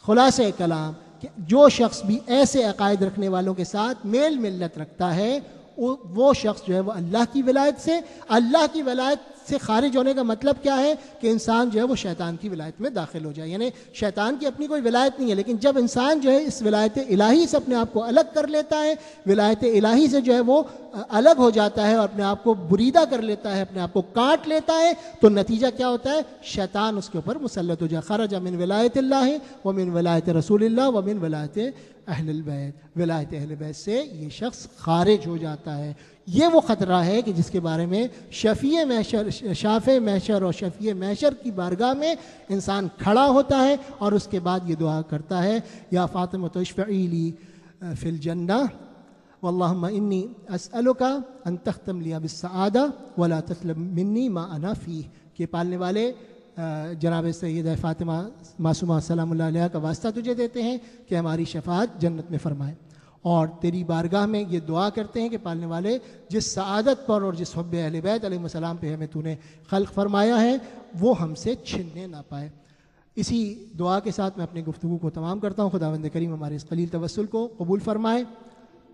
Speaker 1: خلاصہ کلام کہ جو شخص بھی ایسے عقائد رکھنے والوں کے ساتھ میل ملت رکھتا ہے، وہ شخص جو ہے وہ اللہ کی ولایت سے خارج ہونے کا مطلب کیا ہے کہ انسان جو ہے وہ شیطان کی ولایت میں داخل ہو جائے. یعنی شیطان کی اپنی کوئی ولایت نہیں ہے، لیکن جب انسان جو ہے اس ولایت الہی سے اپنے آپ کو الگ کر لیتا ہے، ولایت الہی سے جو ہے وہ الگ ہو جاتا ہے اور اپنے آپ کو بریدہ کر لیتا ہے، اپنے آپ کو کاٹ لیتا ہے، تو نتیجہ کیا ہوتا ہے؟ شیطان اس کے اوپر مسلط ہو جائے. خرج من ولایت اللہ ومن ولایت رسول اللہ ومن ولایت اہل البیت، ولایت اہل بیت سے یہ شخص خارج ہو جاتا ہے. یہ وہ خطرہ ہے کہ جس کے بارے میں شافع محشر اور شفیع محشر کی بارگاہ میں انسان کھڑا ہوتا ہے اور اس کے بعد یہ دعا کرتا ہے، یا فاطمہ اشفعی لی فی الجنہ واللہم انی اسألک ان تختم لی بالسعادہ ولا تسلم منی ما انا فیہ. کہ پالنے والے جناب سیدہ فاطمہ معصومہ سلام اللہ علیہ کا واسطہ تجھے دیتے ہیں کہ ہماری شفاعت جنت میں فرمائے، اور تیری بارگاہ میں یہ دعا کرتے ہیں کہ پالنے والے جس سعادت پر اور جس حب اہل بیت علیہ السلام پہ ہمیں تو نے خلق فرمایا ہے وہ ہم سے چھننے نہ پائے. اسی دعا کے ساتھ میں اپنی گفتگو کو تمام کرتا ہوں. خداوند کریم ہمارے اس قلیل توسل کو قبول فرمائے،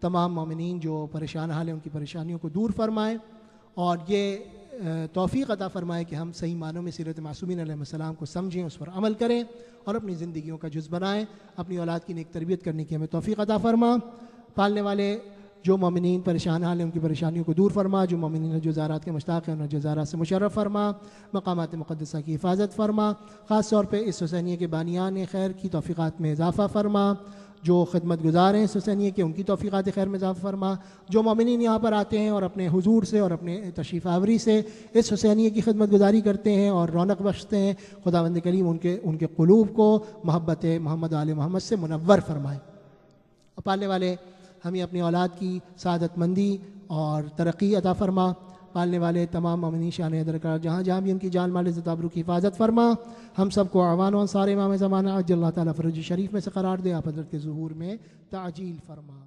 Speaker 1: تمام مومنین جو پریشان حال ہیں ان کی پریشانیوں کو دور فرمائے، اور یہ توفیق عطا فرمائے کہ ہم صحیح معنوں میں سیرت معصومین علیہ السلام کو سمجھیں، اس پر عمل کریں اور اپنی زندگیوں کا جز بنائیں. اپنی اولاد کی نیک تربیت کرنے کی ہمیں توفیق عطا فرما. پالنے والے جو مومنین پریشان حال ہیں ان کی پریشانیوں کو دور فرما، جو مومنین جو زیارات کے مشتاق ہیں انہیں جو زیارات سے مشرف فرما، مقامات مقدسہ کی حفاظت فرما، خاص طور پہ اس حسینیہ کے بانیان خیر کی توفیقات میں اضافہ فرما، جو خدمت گزار ہیں اس حسینیہ کے ان کی توفیقات خیر میں اضافہ فرما، جو مومنین یہاں پر آتے ہیں اور اپنے حضور سے اور اپنے تشریف آوری سے اس حسینیہ کی خدمت گزاری کرتے ہیں اور رونق بخشتے ہیں، خداوند کریم ان کے قلوب کو محبت محمد آل محمد سے منور فرمائے. اور پالنے والے ہمیں اپنی اولاد کی سعادت مندی اور ترقی عطا فرما. پالنے والے تمام مومنین شان درکار جہاں جہاں بھی ان کی جان مال عزت آبرو کی حفاظت فرما. ہم سب کو اعوان و انصار امام زمانہ عجل اللہ تعالیٰ فرج شریف میں سے قرار دے. آپ حضرت کے ظہور میں تعجیل فرما.